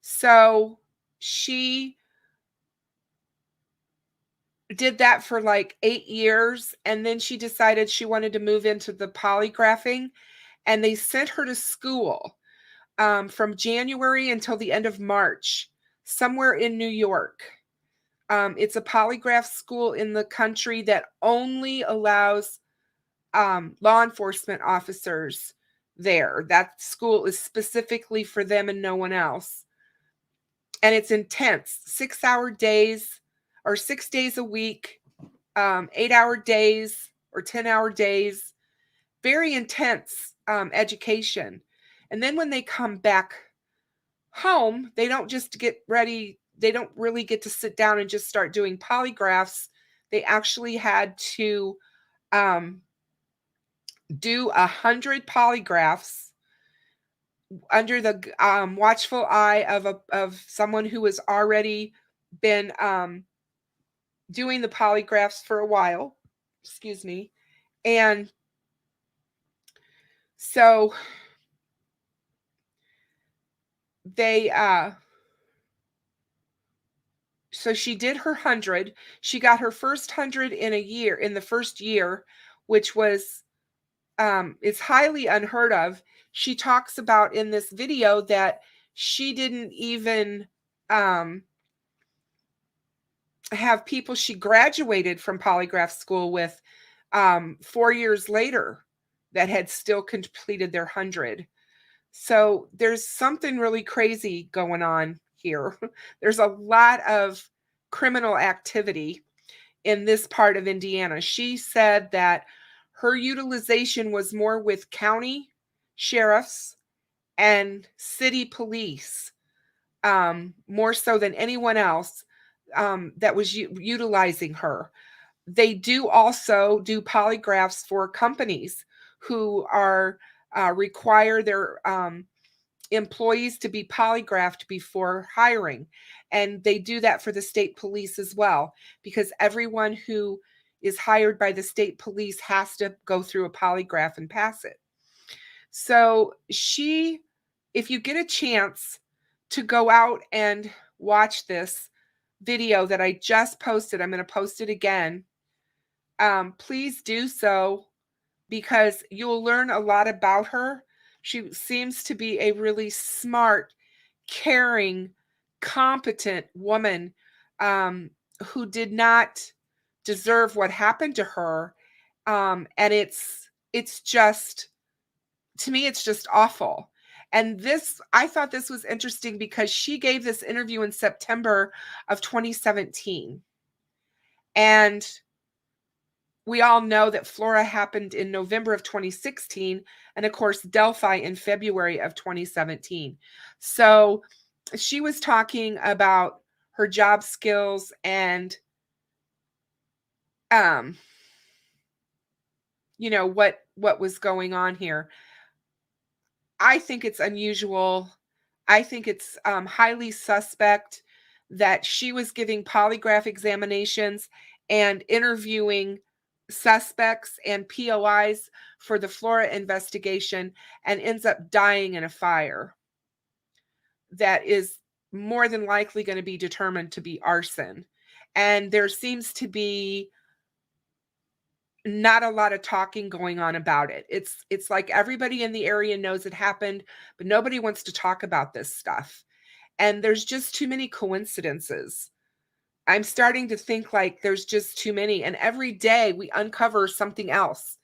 so she did that for like 8 years, and then she decided she wanted to move into the polygraphing, and they sent her to school from January until the end of March, somewhere in New York. It's a polygraph school in the country that only allows law enforcement officers there. That school is specifically for them and no one else. And it's intense. 6-hour days, or 6 days a week, 8-hour days or 10-hour days. Very intense education. And then when they come back home, they don't just get ready. They don't really get to sit down and just start doing polygraphs. They actually had to do 100 polygraphs under the watchful eye of someone who has already been doing the polygraphs for a while. Excuse me. And so so she did her 100. She got her first 100 in the first year, which was is highly unheard of. She talks about in this video that she didn't even have people she graduated from polygraph school with 4 years later that had still completed their 100. So there's something really crazy going on here. There's a lot of criminal activity in this part of Indiana. She said that her utilization was more with county sheriffs and city police, more so than anyone else that was utilizing her. They do also do polygraphs for companies who are require their employees to be polygraphed before hiring. And they do that for the state police as well, because everyone who is hired by the state police has to go through a polygraph and pass it. So if you get a chance to go out and watch this video that I just posted, I'm going to post it again. Please do so. because you'll learn a lot about her. She seems to be a really smart, caring, competent woman who did not deserve what happened to her. And it's just, to me, it's just awful. And this, I thought this was interesting because she gave this interview in September of 2017. And we all know that Flora happened in November of 2016, and of course, Delphi in February of 2017. So she was talking about her job skills and, what was going on here. I think it's unusual. I think it's highly suspect that she was giving polygraph examinations and interviewing suspects and POIs for the Flora investigation and ends up dying in a fire that is more than likely going to be determined to be arson. And there seems to be not a lot of talking going on about it. It's like everybody in the area knows it happened, but nobody wants to talk about this stuff. And there's just too many coincidences. I'm starting to think like there's just too many, and every day we uncover something else.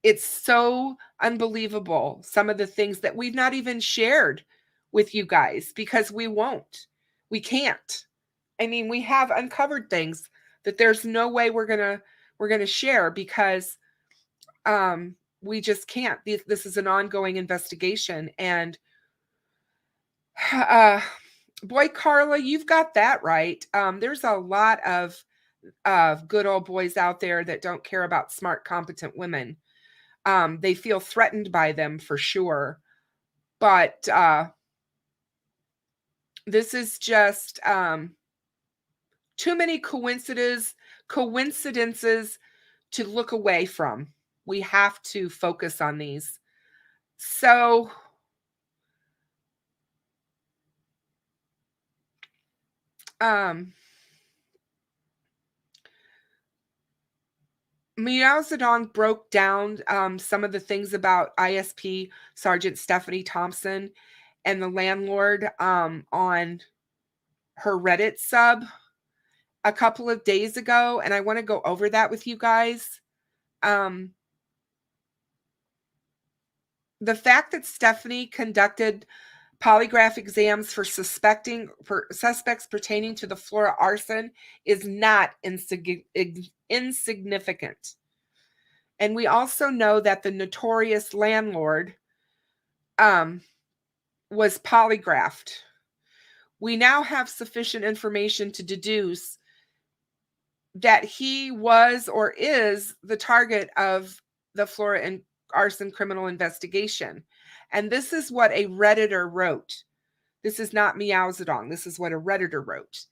It's so unbelievable, some of the things that we've not even shared with you guys, because we won't. We can't. I mean, we have uncovered things that there's no way we're going to share because we just can't. This is an ongoing investigation. And boy, Carla, you've got that right. There's a lot of good old boys out there that don't care about smart, competent women. They feel threatened by them for sure. But this is just too many coincidences to look away from. We have to focus on these. So Meow Zedong broke down some of the things about ISP Sergeant Stephanie Thompson and the landlord on her Reddit sub a couple of days ago, and I want to go over that with you guys. The fact that Stephanie conducted polygraph exams for suspects pertaining to the Flora arson is not insignificant. And we also know that the notorious landlord was polygraphed. We now have sufficient information to deduce that he was or is the target of the Flora and arson criminal investigation. And this is what a Redditor wrote. This is not Meow Zedong. This is what a Redditor wrote.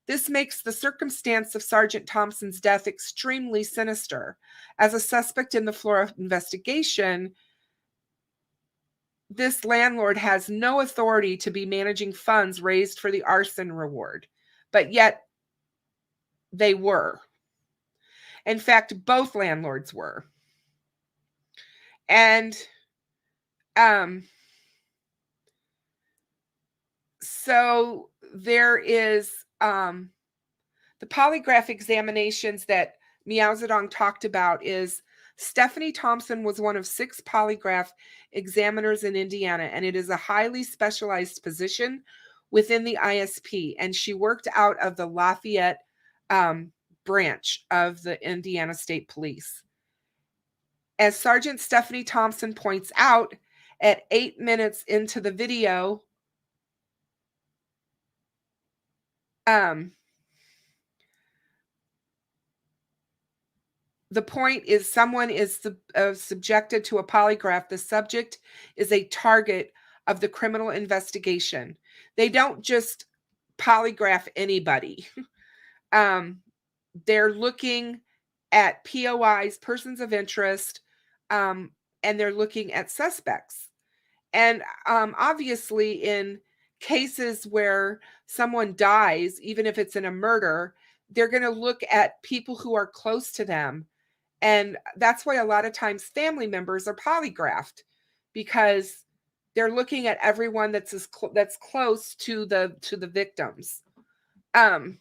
This makes the circumstance of Sergeant Thompson's death extremely sinister. As a suspect in the Flora investigation, this landlord has no authority to be managing funds raised for the arson reward, but yet they were. In fact, both landlords were. And so there is the polygraph examinations that Meow Zedong talked about is Stephanie Thompson was one of 6 polygraph examiners in Indiana, and it is a highly specialized position within the ISP, and she worked out of the Lafayette branch of the Indiana State Police. As Sergeant Stephanie Thompson points out, at 8 minutes into the video, the point is someone is subjected to a polygraph. The subject is a target of the criminal investigation. They don't just polygraph anybody. They're looking at POIs, persons of interest, and they're looking at suspects. And obviously in cases where someone dies, even if it's in a murder, they're going to look at people who are close to them And that's why a lot of times family members are polygraphed, because they're looking at everyone that's that's close to the victims. And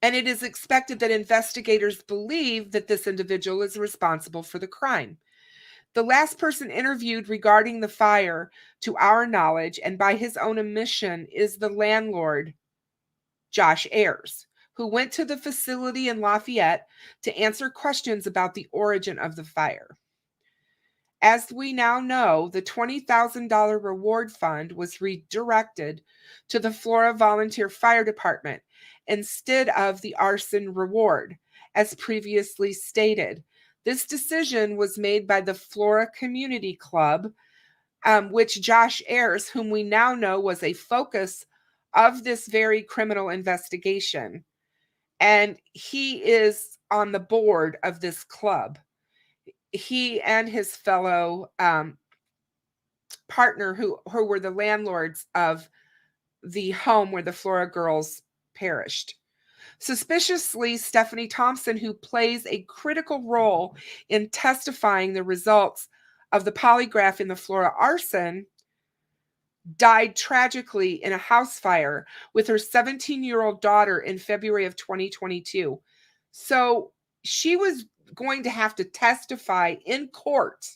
it is expected that investigators believe that this individual is responsible for the crime. The last person interviewed regarding the fire, to our knowledge, and by his own admission, is the landlord, Josh Ayers, who went to the facility in Lafayette to answer questions about the origin of the fire. As we now know, the $20,000 reward fund was redirected to the Flora Volunteer Fire Department instead of the arson reward, as previously stated. This decision was made by the Flora Community Club, which Josh Ayers, whom we now know was a focus of this very criminal investigation, and he is on the board of this club. He and his fellow partner, who were the landlords of the home where the Flora girls perished. Suspiciously, Stephanie Thompson, who plays a critical role in testifying the results of the polygraph in the Flora arson, died tragically in a house fire with her 17-year-old daughter in February of 2022. So she was going to have to testify in court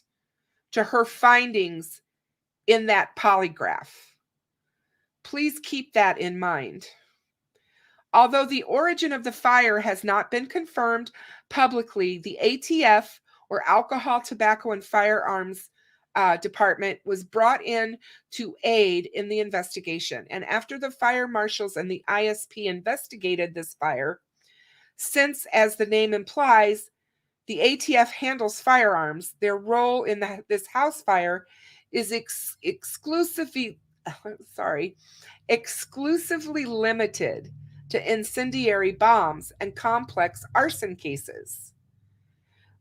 to her findings in that polygraph. Please keep that in mind. Although the origin of the fire has not been confirmed publicly, the ATF, or Alcohol, Tobacco, and Firearms Department, was brought in to aid in the investigation. And after the fire marshals and the ISP investigated this fire, since, as the name implies, the ATF handles firearms, their role in this house fire is exclusively limited to incendiary bombs and complex arson cases.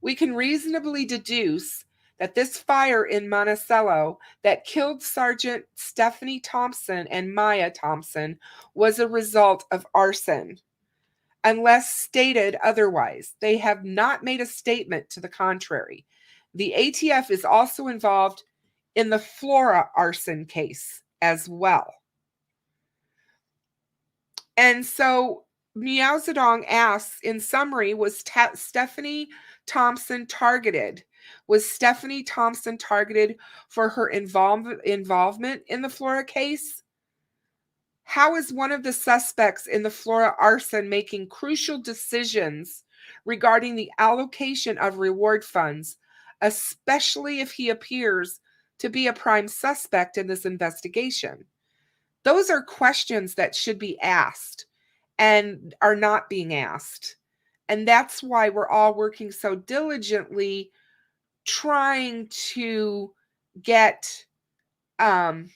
We can reasonably deduce that this fire in Monticello that killed Sergeant Stephanie Thompson and Maya Thompson was a result of arson, unless stated otherwise. They have not made a statement to the contrary. The ATF is also involved in the Flora arson case as well. And so Miao Zedong asks, in summary, was Stephanie Thompson targeted? Was Stephanie Thompson targeted for her involvement in the Flora case? How is one of the suspects in the Flora arson making crucial decisions regarding the allocation of reward funds, especially if he appears to be a prime suspect in this investigation? Those are questions that should be asked and are not being asked. And that's why we're all working so diligently trying to get other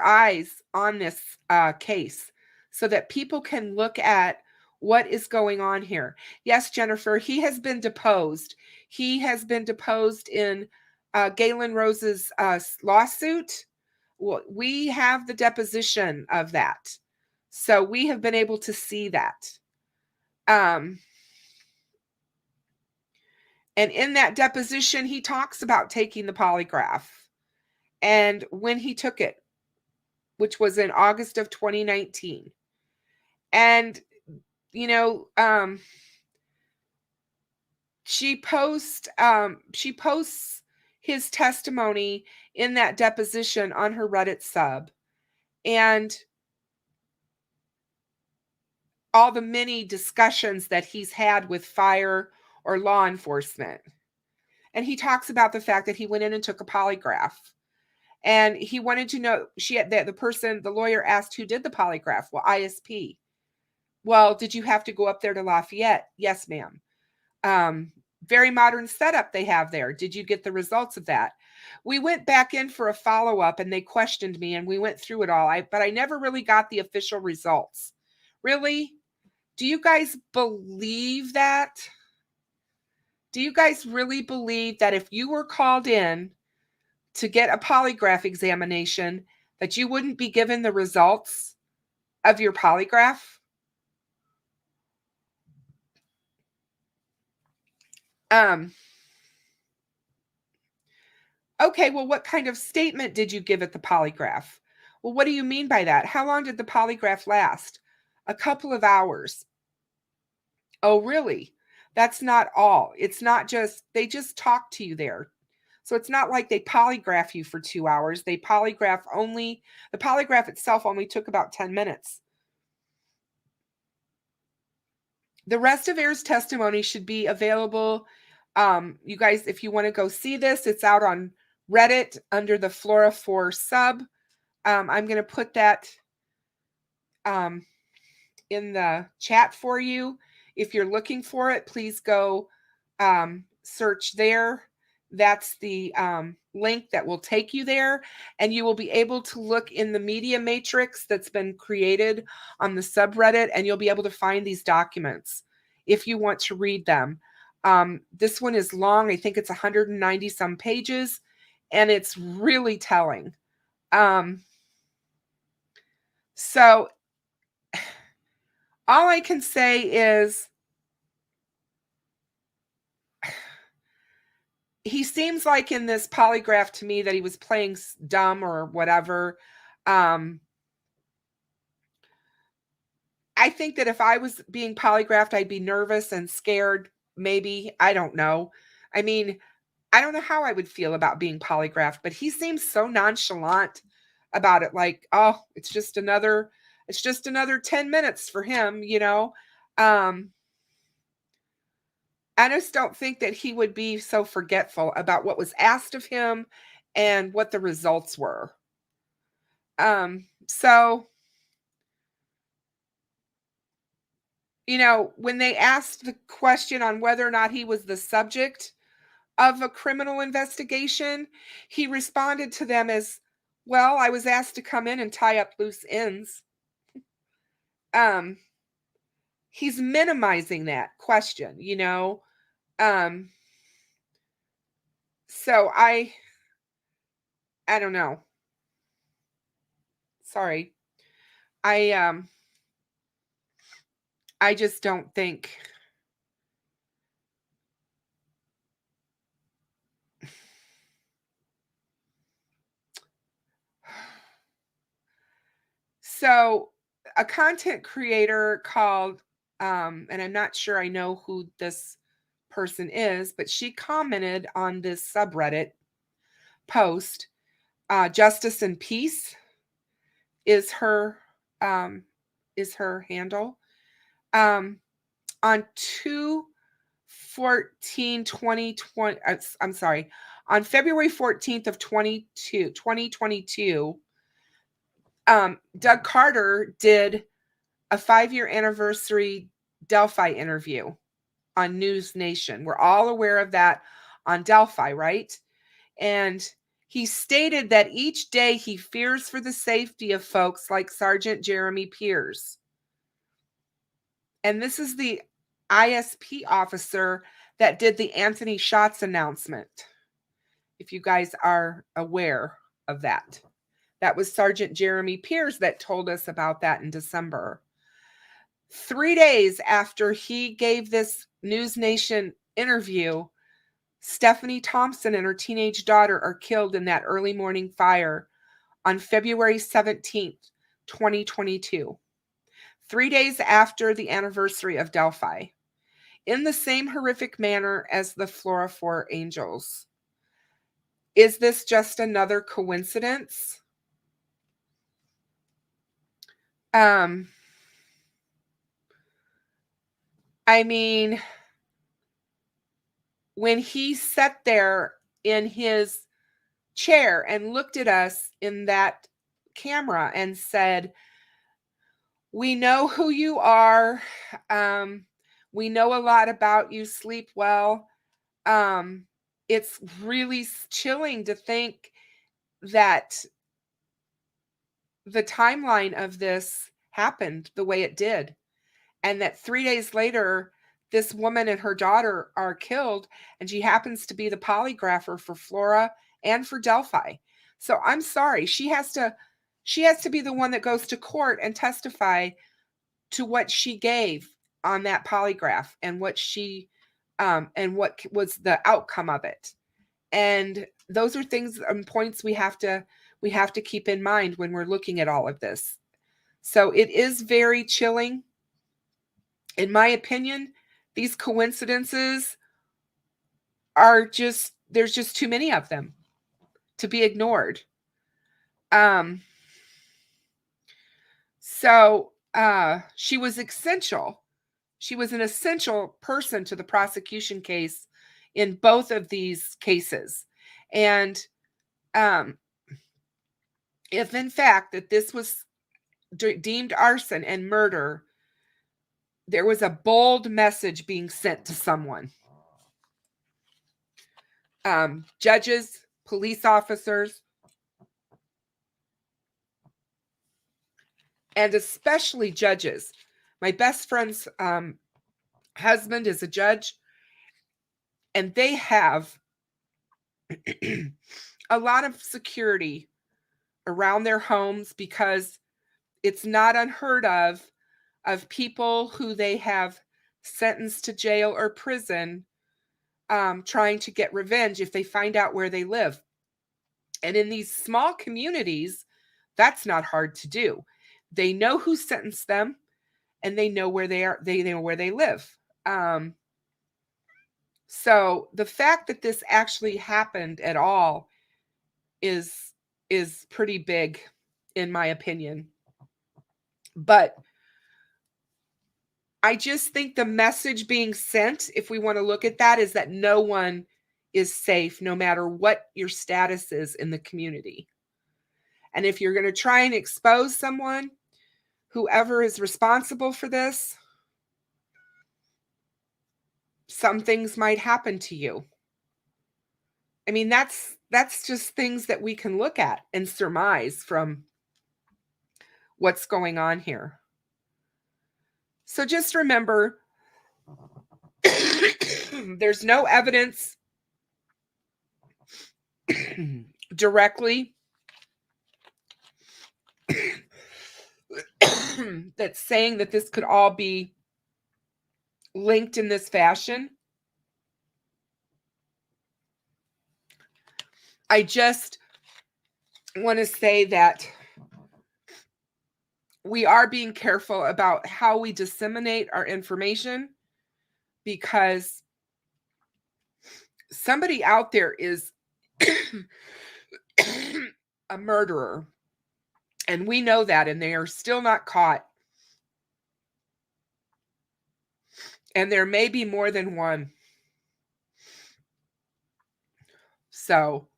eyes on this case so that people can look at what is going on here. Yes, Jennifer, he has been deposed. He has been deposed in Galen Rose's lawsuit. Well, we have the deposition of that. So we have been able to see that. And in that deposition, he talks about taking the polygraph and when he took it, which was in August of 2019. And, you know, she posts his testimony in that deposition on her Reddit sub, and all the many discussions that he's had with fire or law enforcement. And he talks about the fact that he went in and took a polygraph. And he wanted to know, the lawyer asked who did the polygraph. Well, ISP. Well, did you have to go up there to Lafayette? Yes, ma'am. Very modern setup they have there. Did you get the results of that? We went back in for a follow-up and they questioned me and we went through it all. But I never really got the official results. Really? Do you guys believe that? Do you guys really believe that if you were called in to get a polygraph examination, that you wouldn't be given the results of your polygraph? Okay, well, what kind of statement did you give at the polygraph? Well, what do you mean by that? How long did the polygraph last? A couple of hours. Oh, really? That's not all. It's not just, they just talk to you there. So it's not like they polygraph you for 2 hours. The polygraph itself only took about 10 minutes. The rest of Air's testimony should be available. You guys, if you want to go see this, it's out on Reddit under the Flora 4 sub. I'm going to put that in the chat for you. If you're looking for it, please go search there. That's the link that will take you there, and you will be able to look in the media matrix that's been created on the subreddit, and you'll be able to find these documents if you want to read them. This one is long. I think it's 190 some pages, and it's really telling. So all I can say is he seems like in this polygraph to me that he was playing dumb or whatever. I think that if I was being polygraphed, I'd be nervous and scared. Maybe. I don't know. I mean, I don't know how I would feel about being polygraphed, but he seems so nonchalant about it. Like, oh, it's just another 10 minutes for him, you know? I just don't think that he would be so forgetful about what was asked of him and what the results were. So, you know, when they asked the question on whether or not he was the subject of a criminal investigation, he responded to them as, well, I was asked to come in and tie up loose ends. He's minimizing that question, you know? So I don't know. Sorry. I just don't think so a content creator called and I'm not sure I know who this person is, but she commented on this subreddit post. Justice and Peace is her handle. On 2/14/2020, I'm sorry, on February 14th of 2022, Doug Carter did a 5-year anniversary Delphi interview on News Nation. We're all aware of that on Delphi, right? And he stated that each day he fears for the safety of folks like Sergeant Jeremy Pierce. And this is the ISP officer that did the Anthony Shots announcement, if you guys are aware of that. That was Sergeant Jeremy Pierce that told us about that in December. 3 days after he gave this News Nation interview, Stephanie Thompson and her teenage daughter are killed in that early morning fire on February 17th, 2022. 3 days after the anniversary of Delphi, in the same horrific manner as the Flora 4 angels. Is this just another coincidence? I mean, when he sat there in his chair and looked at us in that camera and said, we know who you are. We know a lot about you. Sleep well. It's really chilling to think that the timeline of this happened the way it did. And that 3 days later, this woman and her daughter are killed, and she happens to be the polygrapher for Flora and for Delphi. So I'm sorry, she has to be the one that goes to court and testify to what she gave on that polygraph and what she and what was the outcome of it. And those are things and points we have to keep in mind when we're looking at all of this. So it is very chilling. In my opinion, these coincidences are just, there's just too many of them to be ignored. So she was essential. She was an essential person to the prosecution case in both of these cases. And if in fact that this was deemed arson and murder, there was a bold message being sent to someone. Judges, police officers, and especially judges. My best friend's husband is a judge, and they have a lot of security around their homes because it's not unheard of people who they have sentenced to jail or prison trying to get revenge if they find out where they live. And in these small communities, that's not hard to do. They know who sentenced them, and they know where they are. They know where they live. So the fact that this actually happened at all is pretty big, in my opinion. But I just think the message being sent, if we want to look at that, is that no one is safe, no matter what your status is in the community. And if you're going to try and expose someone, whoever is responsible for this, some things might happen to you. I mean, that's just things that we can look at and surmise from what's going on here. So just remember, there's no evidence directly that's saying that this could all be linked in this fashion. I just want to say that we are being careful about how we disseminate our information, because somebody out there is a murderer, and we know that, and they are still not caught. And there may be more than one. So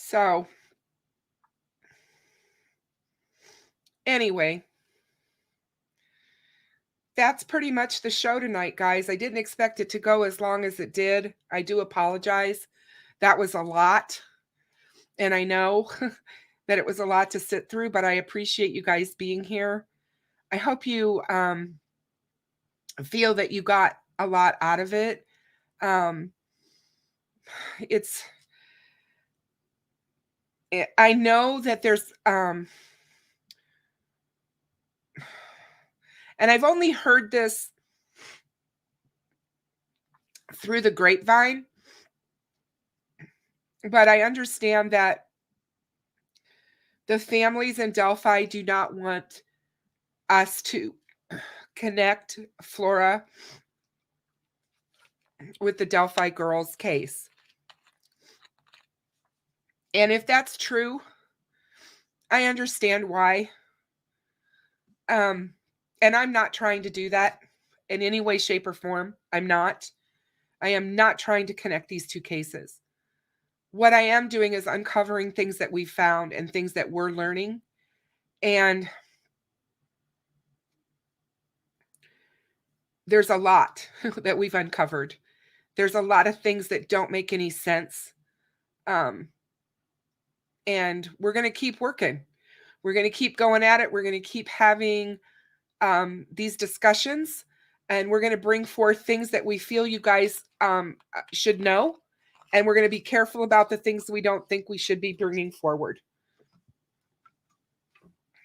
So, anyway, that's pretty much the show tonight, guys. I didn't expect it to go as long as it did. I do apologize. That was a lot. And I know that it was a lot to sit through, but I appreciate you guys being here. I hope you feel that you got a lot out of it. I know that there's and I've only heard this through the grapevine, but I understand that the families in Delphi do not want us to connect Flora with the Delphi girls case. And if that's true, I understand why. And I'm not trying to do that in any way, shape, or form. I'm not. I am not trying to connect these two cases. What I am doing is uncovering things that we found and things that we're learning. And there's a lot that we've uncovered. There's a lot of things that don't make any sense. And we're going to keep working. We're going to keep going at it. We're going to keep having these discussions, and we're going to bring forth things that we feel you guys should know. And we're going to be careful about the things we don't think we should be bringing forward.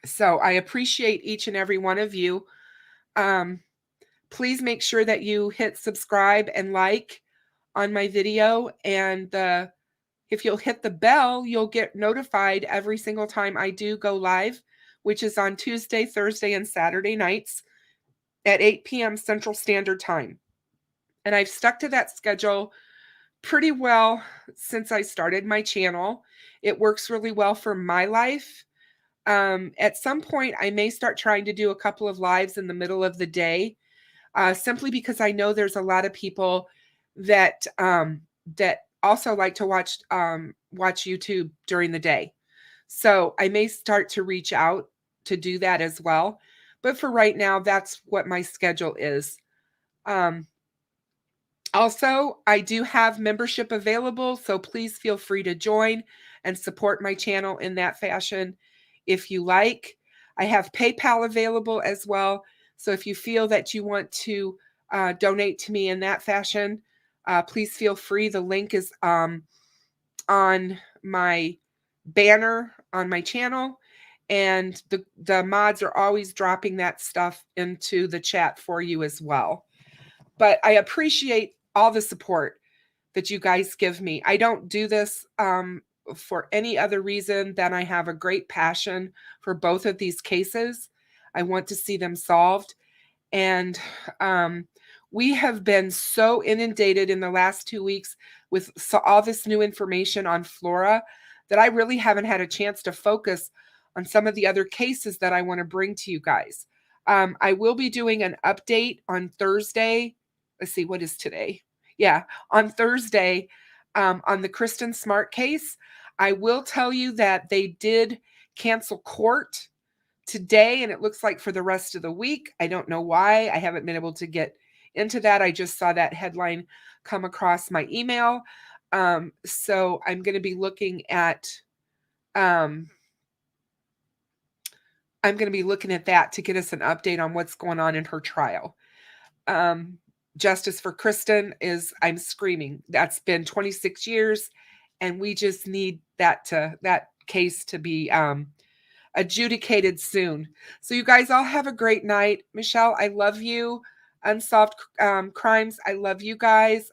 So I appreciate each and every one of you. Please make sure that you hit subscribe and like on my video. And if you'll hit the bell, you'll get notified every single time I do go live, which is on Tuesday, Thursday, and Saturday nights at 8 p.m. Central Standard Time. And I've stuck to that schedule pretty well since I started my channel. It works really well for my life. At some point, I may start trying to do a couple of lives in the middle of the day, simply because I know there's a lot of people that that also like to watch YouTube during the day. So I may start to reach out to do that as well. But for right now, that's what my schedule is. Also, I do have membership available, so please feel free to join and support my channel in that fashion if you like. I have PayPal available as well, so if you feel that you want to donate to me in that fashion, please feel free. The link is on my banner on my channel, and the mods are always dropping that stuff into the chat for you as well. But I appreciate all the support that you guys give me. I don't do this for any other reason than I have a great passion for both of these cases. I want to see them solved. And we have been so inundated in the last 2 weeks with all this new information on Flora that I really haven't had a chance to focus on some of the other cases that I want to bring to you guys. I will be doing an update on Thursday. Let's see, what is today? Yeah, on Thursday on the Kristen Smart case. I will tell you that they did cancel court today, and it looks like for the rest of the week. I don't know why. I haven't been able to get into that. I just saw that headline come across my email. So I'm going to be looking at that to get us an update on what's going on in her trial. Justice for Kristen is, I'm screaming. That's been 26 years, and we just need that case to be adjudicated soon. So you guys all have a great night. Michelle, I love you. Unsolved Crimes, I love you guys.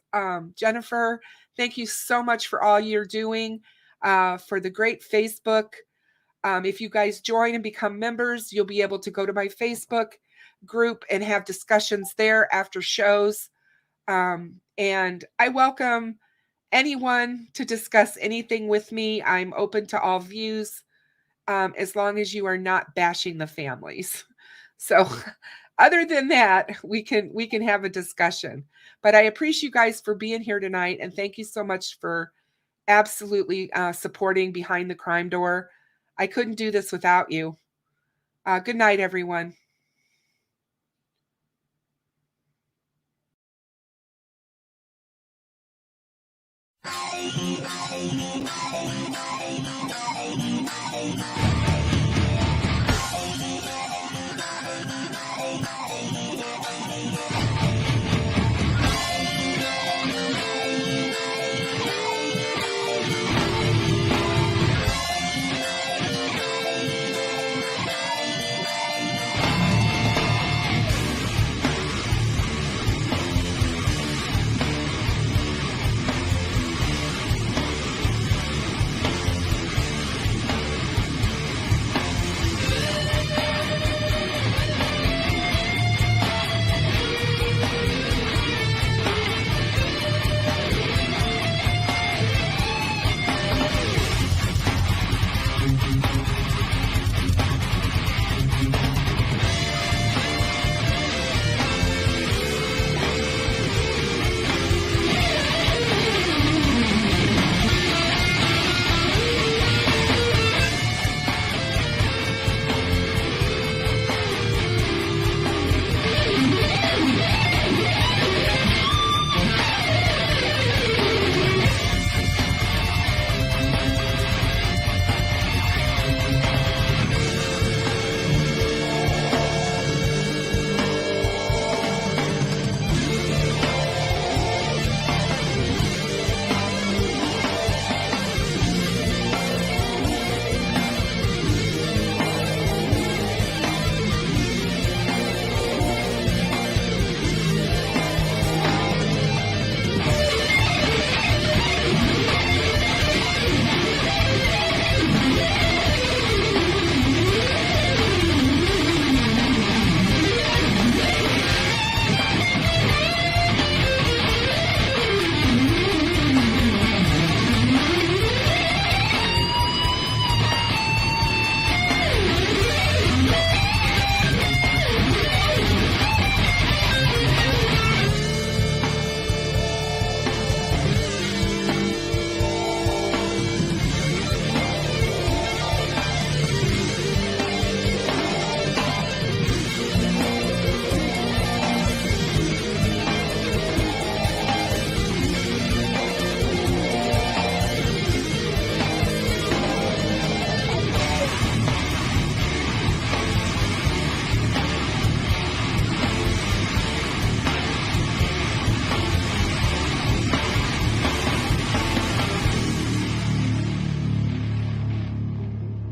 Jennifer, thank you so much for all you're doing, for the great Facebook. If you guys join and become members, you'll be able to go to my Facebook group and have discussions there after shows. And I welcome anyone to discuss anything with me. I'm open to all views, as long as you are not bashing the families. So other than that, we can have a discussion. But I appreciate you guys for being here tonight, and thank you so much for absolutely supporting Behind the Crime Door. I couldn't do this without you. Good night, everyone.